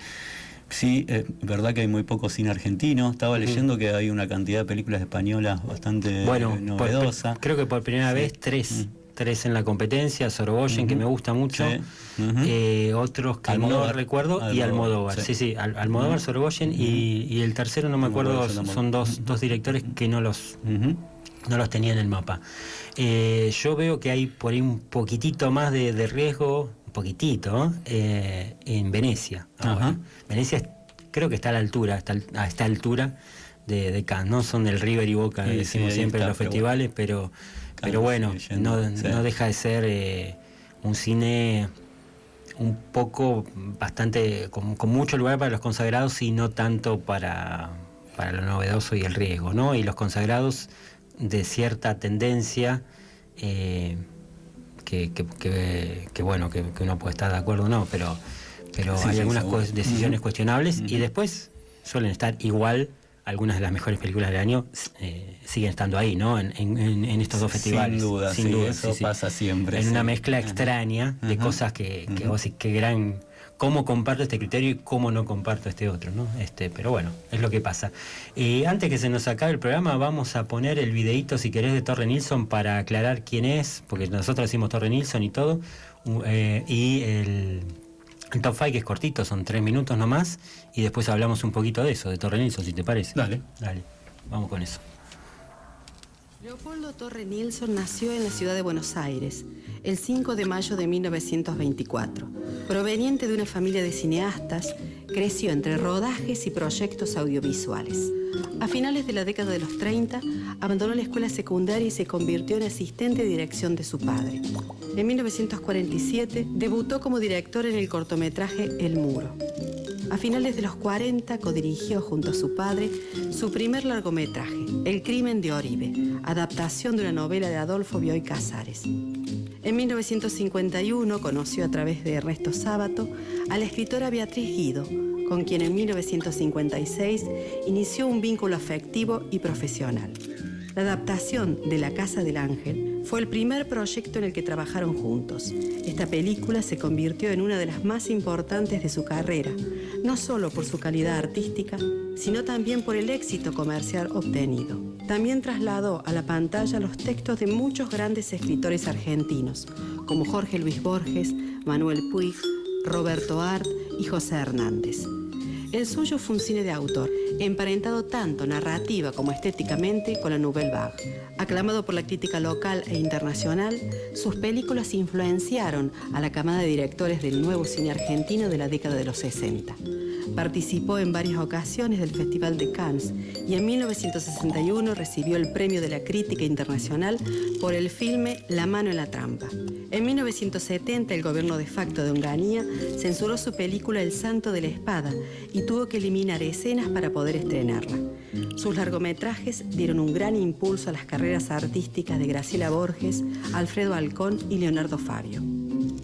Sí, es verdad que hay muy poco cine argentino. Estaba leyendo que hay una cantidad de películas españolas bastante novedosa. Creo que por primera vez tres en la competencia. Sorogoyen, que me gusta mucho. Otros que Almodóvar, no recuerdo, y Almodóvar. Sí, Almodóvar, Sorogoyen, y el tercero no me acuerdo, son dos directores que no los tenía en el mapa. Yo veo que hay por ahí un poquitito más de riesgo, poquitito, en Venecia. Venecia creo que está a la altura, a esta altura de Cannes, ¿no? Son del River y Boca, decimos siempre en los festivales, pero bueno, no deja de ser un cine un poco bastante, con mucho lugar para los consagrados y no tanto para lo novedoso y el riesgo, ¿no? Y los consagrados de cierta tendencia, que bueno, que uno puede estar de acuerdo o no, pero hay algunas decisiones cuestionables, y después suelen estar igual algunas de las mejores películas del año siguen estando ahí, ¿no? En estos dos festivales. Sin duda, eso pasa siempre. En una mezcla extraña de cosas que vos decís, qué gran... cómo comparto este criterio y cómo no comparto este otro, ¿no? Pero bueno, es lo que pasa. Antes que se nos acabe el programa, vamos a poner el videíto, si querés, de Torre Nilsson para aclarar quién es, porque nosotros decimos Torre Nilsson y todo, y el Top 5, que es cortito, son 3 minutos nomás, y después hablamos un poquito de eso, de Torre Nilsson, si te parece. Dale, vamos con eso. Leopoldo Torre Nilsson nació en la ciudad de Buenos Aires el 5 de mayo de 1924. Proveniente de una familia de cineastas, creció entre rodajes y proyectos audiovisuales. A finales de la década de los 30, abandonó la escuela secundaria y se convirtió en asistente de dirección de su padre. En 1947, debutó como director en el cortometraje El Muro. A finales de los 40, codirigió junto a su padre su primer largometraje, El crimen de Oribe, adaptación de una novela de Adolfo Bioy Casares. En 1951 conoció a través de Ernesto Sábato a la escritora Beatriz Guido, con quien en 1956 inició un vínculo afectivo y profesional. La adaptación de La Casa del Ángel fue el primer proyecto en el que trabajaron juntos. Esta película se convirtió en una de las más importantes de su carrera, no solo por su calidad artística, sino también por el éxito comercial obtenido. También trasladó a la pantalla los textos de muchos grandes escritores argentinos, como Jorge Luis Borges, Manuel Puig, Roberto Art y José Hernández. El suyo fue un cine de autor, emparentado tanto narrativa como estéticamente con la Nouvelle Vague. Aclamado por la crítica local e internacional, sus películas influenciaron a la camada de directores del nuevo cine argentino de la década de los 60. Participó en varias ocasiones del Festival de Cannes y en 1961 recibió el Premio de la Crítica Internacional por el filme La mano en la trampa. En 1970 el gobierno de facto de Onganía censuró su película El santo de la espada y tuvo que eliminar escenas para poder estrenarla. Sus largometrajes dieron un gran impulso a las carreras artísticas de Graciela Borges, Alfredo Alcón y Leonardo Fabio.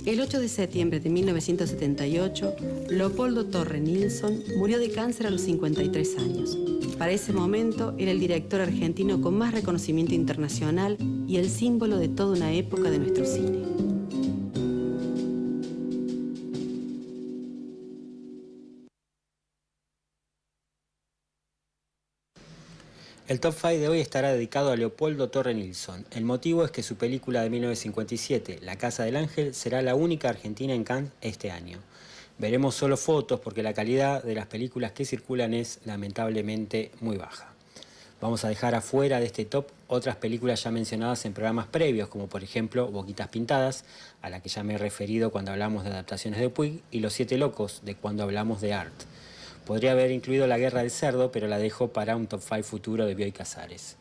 El 8 de septiembre de 1978, Leopoldo Torre Nilsson murió de cáncer a los 53 años. Para ese momento era el director argentino con más reconocimiento internacional y el símbolo de toda una época de nuestro cine. El Top 5 de hoy estará dedicado a Leopoldo Torre Nilsson. El motivo es que su película de 1957, La Casa del Ángel, será la única argentina en Cannes este año. Veremos solo fotos porque la calidad de las películas que circulan es lamentablemente muy baja. Vamos a dejar afuera de este top otras películas ya mencionadas en programas previos, como por ejemplo Boquitas Pintadas, a la que ya me he referido cuando hablamos de adaptaciones de Puig, y Los Siete Locos, de cuando hablamos de Art. Podría haber incluido La Guerra del Cerdo, pero la dejo para un top 5 futuro de Bioy Casares.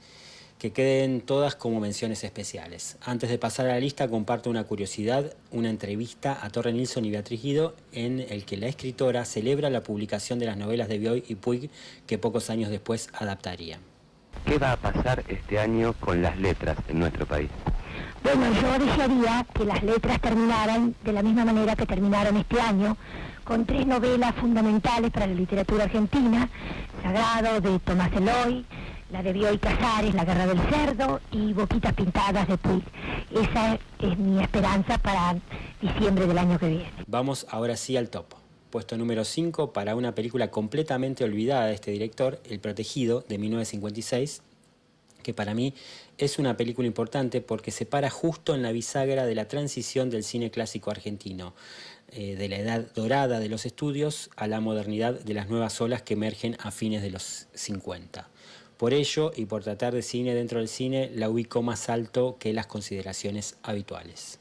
Que queden todas como menciones especiales. Antes de pasar a la lista, comparto una curiosidad, una entrevista a Torre Nilsson y Beatriz Guido, en el que la escritora celebra la publicación de las novelas de Bioy y Puig, que pocos años después adaptaría. ¿Qué va a pasar este año con las letras en nuestro país? Bueno, yo desearía que las letras terminaran de la misma manera que terminaron este año, con 3 novelas fundamentales para la literatura argentina: Sagrado, de Tomás Eloy, la de Bioy Casares, La Guerra del Cerdo, y Boquitas Pintadas, de Puig. Esa es mi esperanza para diciembre del año que viene. Vamos ahora sí al top. Puesto número 5 para una película completamente olvidada de este director, El Protegido, de 1956, que para mí es una película importante porque se para justo en la bisagra de la transición del cine clásico argentino, de la edad dorada de los estudios a la modernidad de las nuevas olas que emergen a fines de los 50. Por ello, y por tratar de cine dentro del cine, la ubicó más alto que las consideraciones habituales.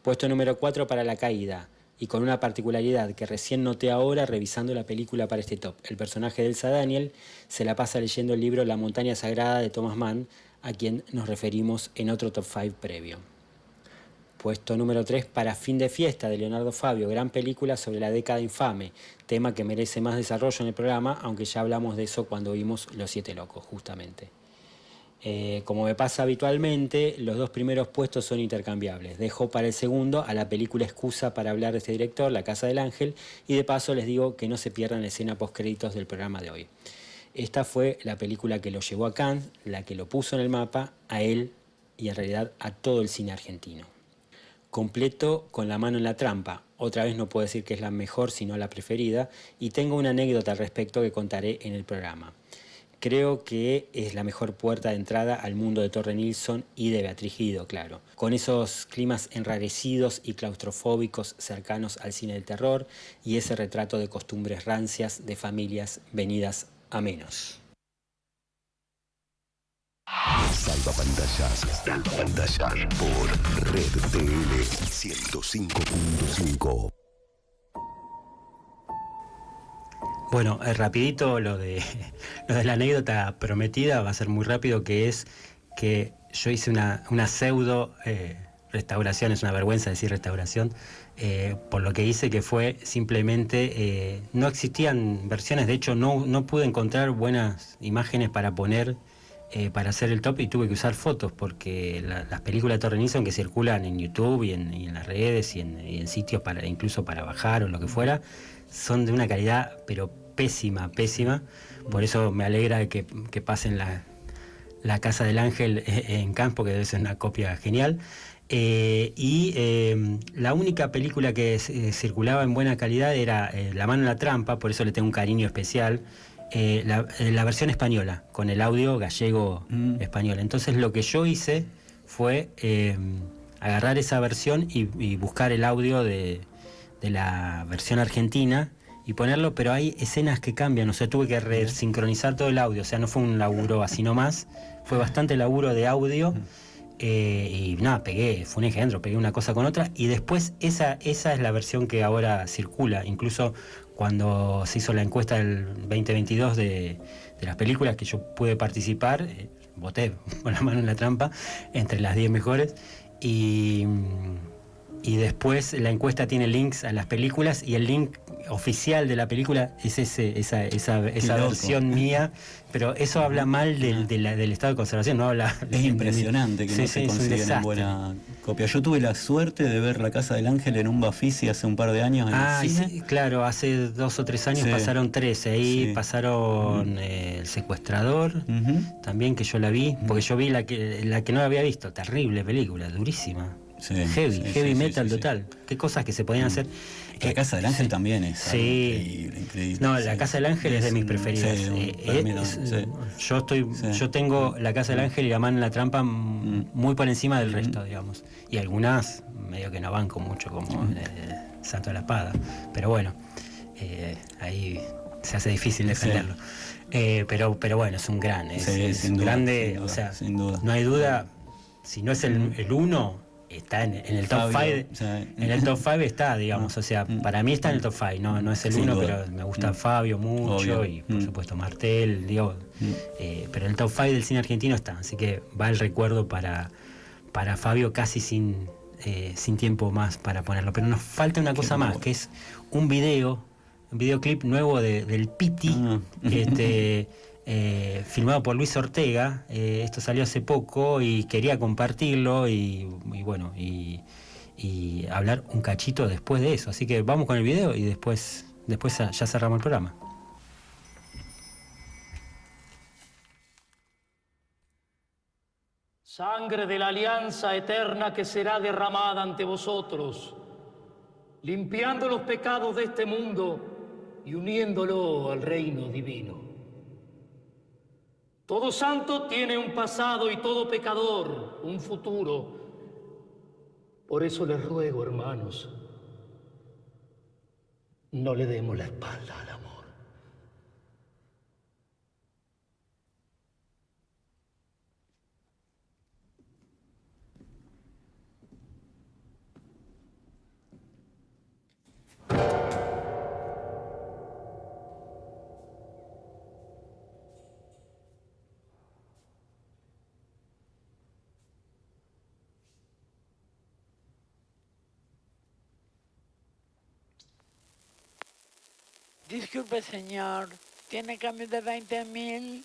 Puesto número 4 para La Caída, y con una particularidad que recién noté ahora revisando la película para este top. El personaje de Elsa Daniel se la pasa leyendo el libro La Montaña Sagrada de Thomas Mann, a quien nos referimos en otro top 5 previo. Puesto número 3 para Fin de Fiesta, de Leonardo Fabio, gran película sobre la década infame, tema que merece más desarrollo en el programa, aunque ya hablamos de eso cuando vimos Los Siete Locos, justamente. Como me pasa habitualmente, los 2 primeros puestos son intercambiables. Dejo para el segundo a la película excusa para hablar de este director, La Casa del Ángel, y de paso les digo que no se pierdan la escena postcréditos del programa de hoy. Esta fue la película que lo llevó a Cannes, la que lo puso en el mapa, a él y en realidad a todo el cine argentino. Completo con La mano en la trampa. Otra vez no puedo decir que es la mejor, sino la preferida, y tengo una anécdota al respecto que contaré en el programa. Creo que es la mejor puerta de entrada al mundo de Torre Nilsson y de Beatriz Guido, claro. Con esos climas enrarecidos y claustrofóbicos cercanos al cine del terror y ese retrato de costumbres rancias de familias venidas a menos. Salvapantallas por Red TL 105.5. Bueno, rapidito lo de la anécdota prometida va a ser muy rápido, que es que yo hice una pseudo restauración, es una vergüenza decir restauración, por lo que hice que fue simplemente, no existían versiones, de hecho no pude encontrar buenas imágenes para poner, para hacer el top, y tuve que usar fotos, porque las películas de Torre Nilsson que circulan en YouTube y en las redes y en sitios incluso para bajar o lo que fuera, son de una calidad pero pésima. Por eso me alegra que pasen la Casa del Ángel en Cannes, porque debe ser una copia genial. La única película que circulaba en buena calidad era La mano en la trampa, por eso le tengo un cariño especial. La versión española, con el audio gallego español. Entonces lo que yo hice fue agarrar esa versión y buscar el audio de la versión argentina y ponerlo, pero hay escenas que cambian, o sea, tuve que resincronizar todo el audio, o sea, no fue un laburo así nomás, fue bastante laburo de audio, y nada, fue un engendro, pegué una cosa con otra, y después esa es la versión que ahora circula. Incluso cuando se hizo la encuesta del 2022 de las películas que yo pude participar, voté con La mano en la trampa entre las 10 mejores, y después la encuesta tiene links a las películas, y el link oficial de la película es esa versión mía, pero eso habla mal del estado de conservación, no habla... Es impresionante que no se consiga una buena copia. Yo tuve la suerte de ver La Casa del Ángel en un Bafisi hace un par de años en el cine. Sí, claro, hace 2 o 3 años pasaron 13, ahí pasaron El Secuestrador, también, que yo la vi, porque yo vi la que no la había visto, terrible película, durísima. Heavy metal total. Qué cosas que se podían hacer. La Casa del Ángel también es increíble. No, La Casa del Ángel es de mis preferidas. Yo tengo La Casa del Ángel y La mano en la trampa muy por encima del resto, digamos. Y algunas medio que no banco mucho, como Santo de la Espada. Pero bueno, ahí se hace difícil defenderlo. Pero bueno, es un gran, es un grande, o sea, sin duda. No hay duda, si no es el uno, está en el top 5, en el top 5 está, digamos, o sea, para mí está en el top 5, no es el uno, pero me gusta Fabio mucho, obvio. Y por supuesto Martel, digo, pero en el top 5 del cine argentino está, así que va el recuerdo para Fabio, casi sin tiempo más para ponerlo. Pero nos falta una cosa más, que es un videoclip nuevo del Piti, filmado por Luis Ortega. Esto salió hace poco y quería compartirlo y hablar un cachito después de eso, así que vamos con el video y después ya cerramos el programa. Sangre de la alianza eterna que será derramada ante vosotros, limpiando los pecados de este mundo y uniéndolo al reino divino. Todo santo tiene un pasado y todo pecador un futuro. Por eso les ruego, hermanos, no le demos la espalda al amor. Disculpe, señor, ¿tiene cambio de 20,000?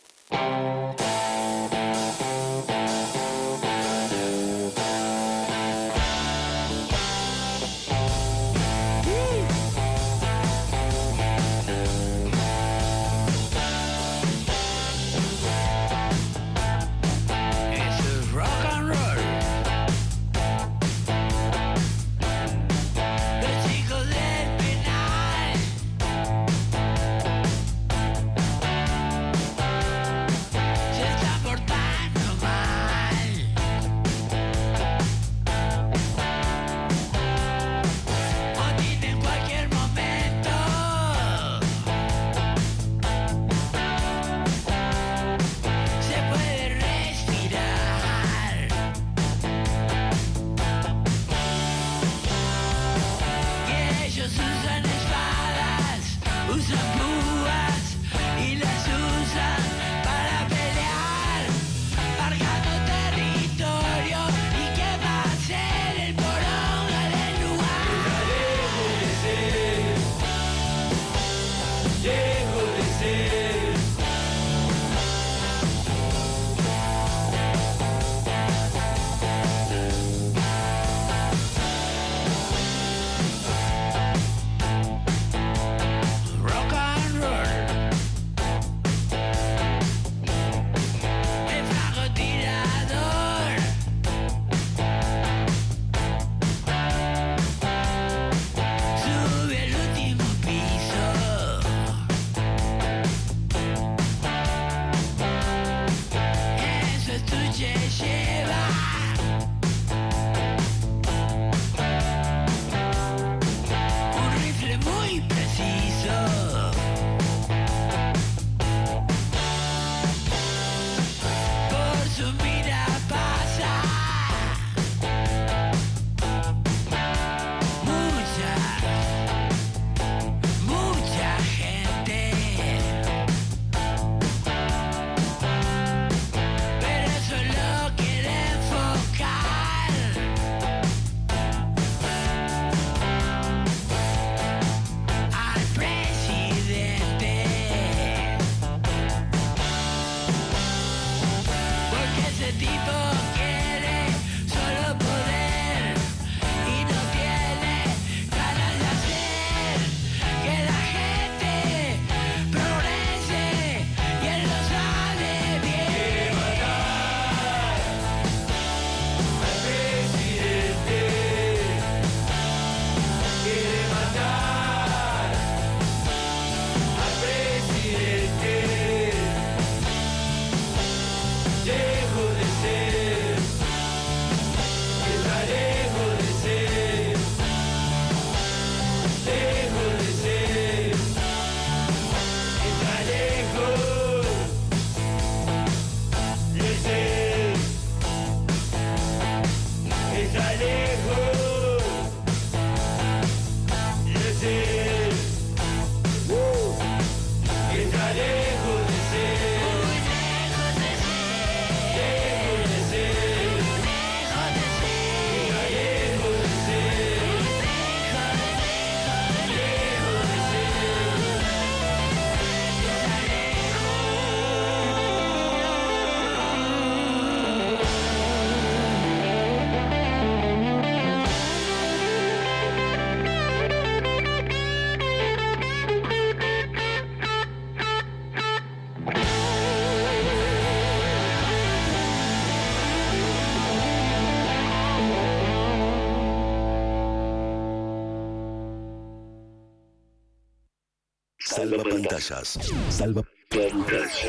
Salvapantallas. Salvapantallas.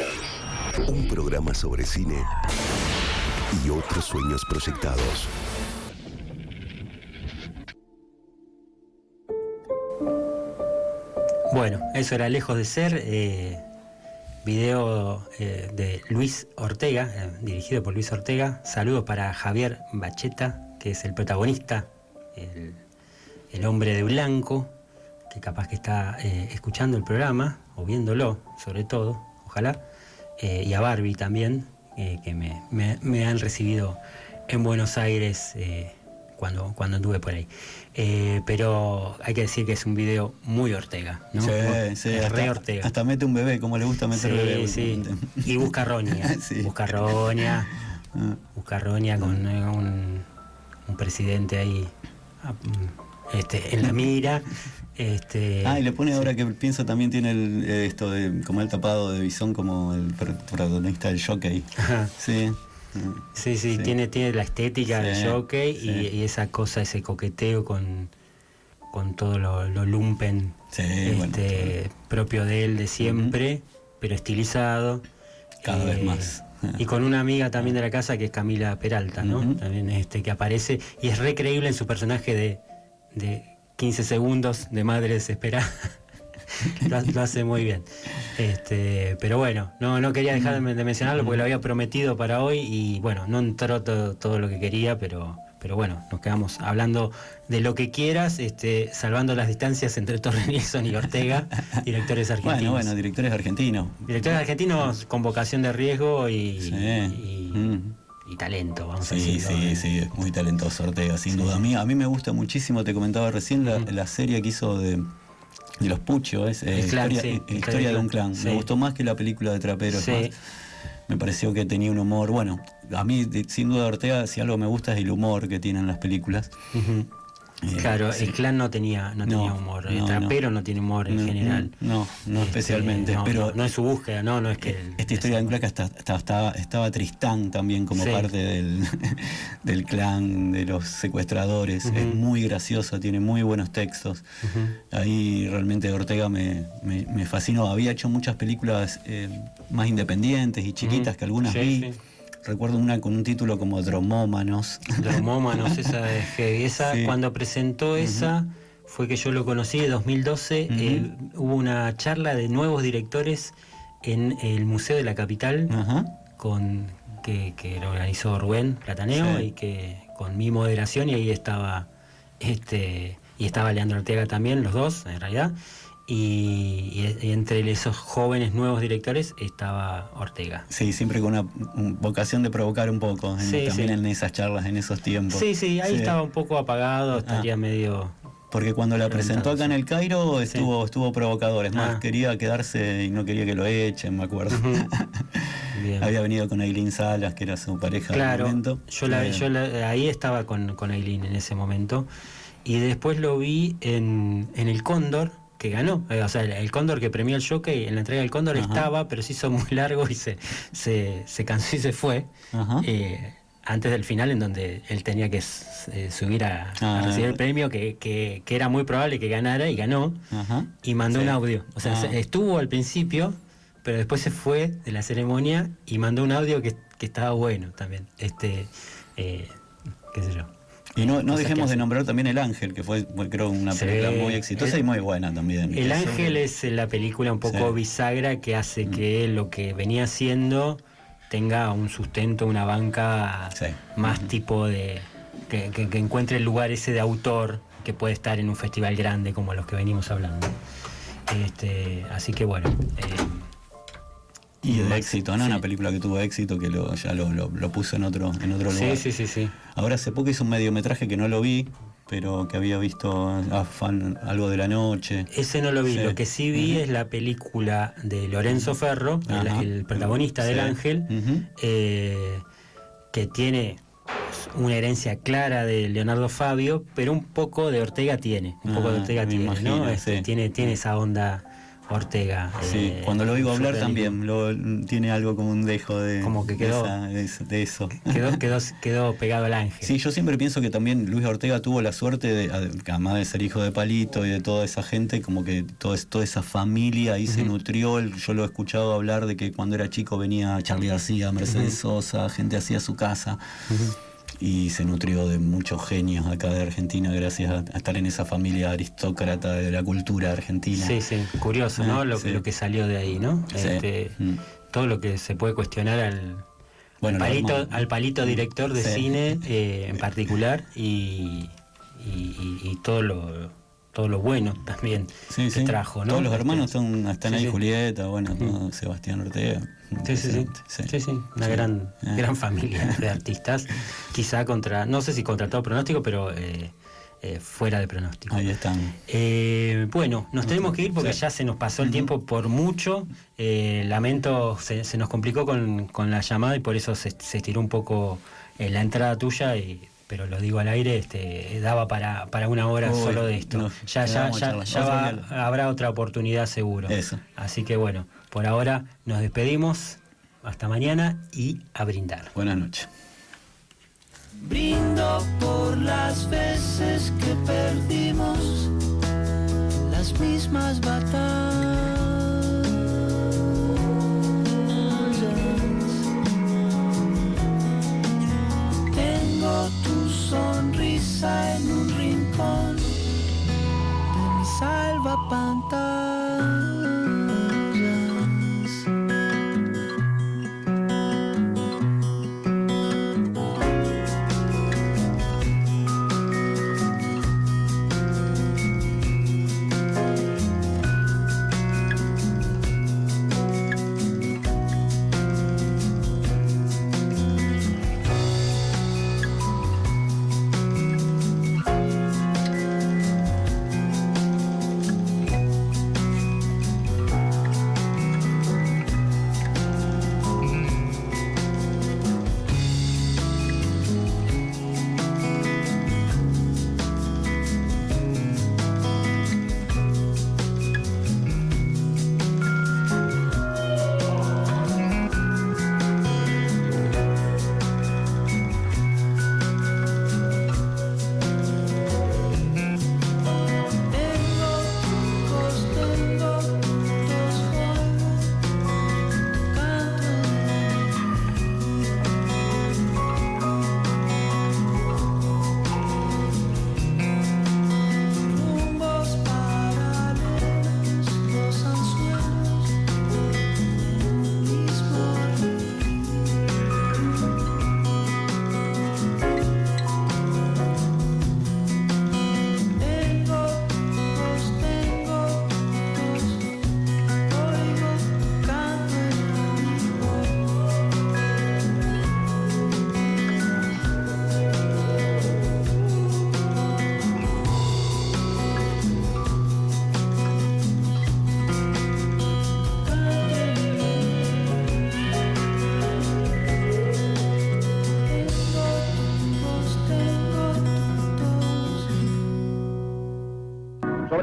Un programa sobre cine y otros sueños proyectados. Bueno, eso era Lejos de Ser, video de Luis Ortega, dirigido por Luis Ortega. Saludos para Javier Bacheta, que es el protagonista, el hombre de blanco, que capaz que está escuchando el programa, o viéndolo, sobre todo, ojalá. Y a Barbie también, que me han recibido en Buenos Aires cuando anduve por ahí. Pero hay que decir que es un video muy Ortega, ¿no? Sí, Ortega. Hasta mete un bebé, como le gusta meter bebé. Sí. Y busca roña. Sí. Busca roña con un presidente ahí en la mira. Y le pone, ahora que pienso, también tiene esto de como el tapado de bisón como el protagonista del Jockey. Ajá. Sí. Sí. Tiene la estética del Jockey y esa cosa, ese coqueteo con todo lo lumpen propio de él de siempre, pero estilizado. Cada vez más. Y con una amiga también de la casa que es Camila Peralta, ¿no? También que aparece y es re creíble en su personaje de 15 segundos de madre desesperada. lo hace muy bien. Pero bueno, no quería dejar de mencionarlo porque lo había prometido para hoy y bueno, no entró todo lo que quería, pero bueno, nos quedamos hablando de lo que quieras, salvando las distancias entre Torre Nilsson y Ortega, directores argentinos. Bueno, directores argentinos. Directores argentinos con vocación de riesgo y talento, vamos a decirlo. Sí, es muy talentoso Ortega, sin duda. A mí me gusta muchísimo, te comentaba recién, la serie que hizo de los Puchos, historia de un clan. Me gustó más que la película de Traperos. Me pareció que tenía un humor. Bueno, a mí, sin duda, Ortega, si algo me gusta es el humor que tienen las películas. Claro, el clan no tenía humor. El Trapero no tiene humor en general. No especialmente. Pero no es su búsqueda, no es que. Esta historia de un clan estaba Tristán también como parte del clan de los secuestradores. Es muy graciosa, tiene muy buenos textos. Ahí realmente Ortega me fascinó. Había hecho muchas películas más independientes y chiquitas que algunas vi. Sí. Recuerdo una con un título como Dromómanos. Dromómanos, esa es heavy. Cuando presentó esa, fue que yo lo conocí en 2012. Hubo una charla de nuevos directores en el Museo de la Capital, que lo organizó Rubén Plataneo, y que con mi moderación, y ahí estaba Leandro Ortega también, los dos, en realidad. Y entre esos jóvenes nuevos directores estaba Ortega. Sí, siempre con una vocación de provocar un poco, también en esas charlas, en esos tiempos. Sí, ahí estaba un poco apagado, estaría medio... Porque cuando la presentó acá en el Cairo estuvo provocador, es más, quería quedarse y no quería que lo echen, me acuerdo. Había venido con Ailín Salas, que era su pareja del momento. Yo ahí estaba con Ailín en ese momento, y después lo vi en el Cóndor, que ganó, o sea, el Cóndor que premió el Jockey, en la entrega del Cóndor estaba, pero se hizo muy largo y se cansó y se fue, antes del final, en donde él tenía que subir a recibir el premio, que era muy probable que ganara, y ganó, y mandó un audio, o sea, estuvo al principio, pero después se fue de la ceremonia y mandó un audio que estaba bueno también, qué sé yo. Y no dejemos de nombrar también El Ángel, que fue, creo, una película muy exitosa y muy buena también. El Ángel es la película un poco bisagra que hace que lo que venía haciendo tenga un sustento, una banca más tipo de... Que encuentre el lugar ese de autor que puede estar en un festival grande como los que venimos hablando. Así que bueno... Y de éxito, ¿no? Una película que tuvo éxito, que ya lo puso en otro lugar. Sí. Ahora hace poco hizo un mediometraje que no lo vi, pero que había visto algo de la noche. Ese no lo vi, lo que sí vi es la película de Lorenzo Ferro, el protagonista del Ángel, que tiene una herencia clara de Leonardo Fabio, pero un poco de Ortega tiene, ¿no? Tiene esa onda Ortega. Sí, cuando lo oigo hablar surrealismo. también tiene algo como un dejo de, como que quedó, de eso. Quedó pegado al ángel. Sí, yo siempre pienso que también Luis Ortega tuvo la suerte, además de ser hijo de Palito y de toda esa gente, como que toda esa familia ahí se nutrió. Yo lo he escuchado hablar de que cuando era chico venía Charly García, Mercedes Sosa, gente así a su casa. Y se nutrió de muchos genios acá de Argentina gracias a estar en esa familia aristócrata de la cultura argentina. Sí, sí, curioso, ¿no? Lo que salió de ahí, ¿no? Sí. Todo lo que se puede cuestionar al palito director de cine en particular y todo lo bueno también que trajo, ¿no? Todos los hermanos están ahí, Julieta, todo Sebastián Ortega. Sí, una gran familia de artistas, quizá no sé si contra todo pronóstico, pero fuera de pronóstico. Ahí están. Bueno, nos tenemos que ir porque ya se nos pasó el tiempo por mucho. Lamento, se nos complicó con la llamada y por eso se estiró un poco la entrada tuya, pero lo digo al aire, daba para una hora solo de esto. Habrá otra oportunidad seguro. Eso. Así que bueno, por ahora nos despedimos. Hasta mañana y a brindar. Buenas noches. Brindo por las veces que perdimos las mismas batallas. Tengo tu sonrisa en un rincón de mi salvapantallas.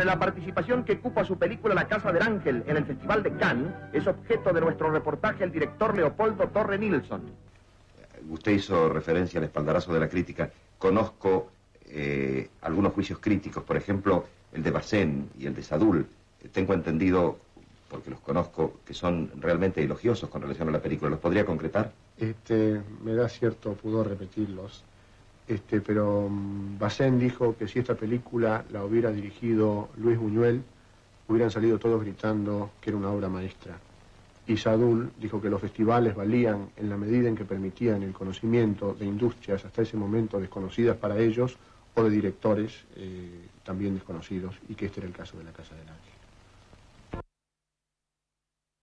La participación que cupa su película La Casa del Ángel en el Festival de Cannes es objeto de nuestro reportaje el director Leopoldo Torre Nilsson. Usted hizo referencia al espaldarazo de la crítica. Conozco algunos juicios críticos, por ejemplo, el de Bazin y el de Sadul. Tengo entendido, porque los conozco, que son realmente elogiosos con relación a la película. ¿Los podría concretar? Me da cierto pudor repetirlos. Pero Bazin dijo que si esta película la hubiera dirigido Luis Buñuel, hubieran salido todos gritando que era una obra maestra. Y Sadul dijo que los festivales valían en la medida en que permitían el conocimiento de industrias hasta ese momento desconocidas para ellos o de directores también desconocidos, y que este era el caso de La Casa del Ángel.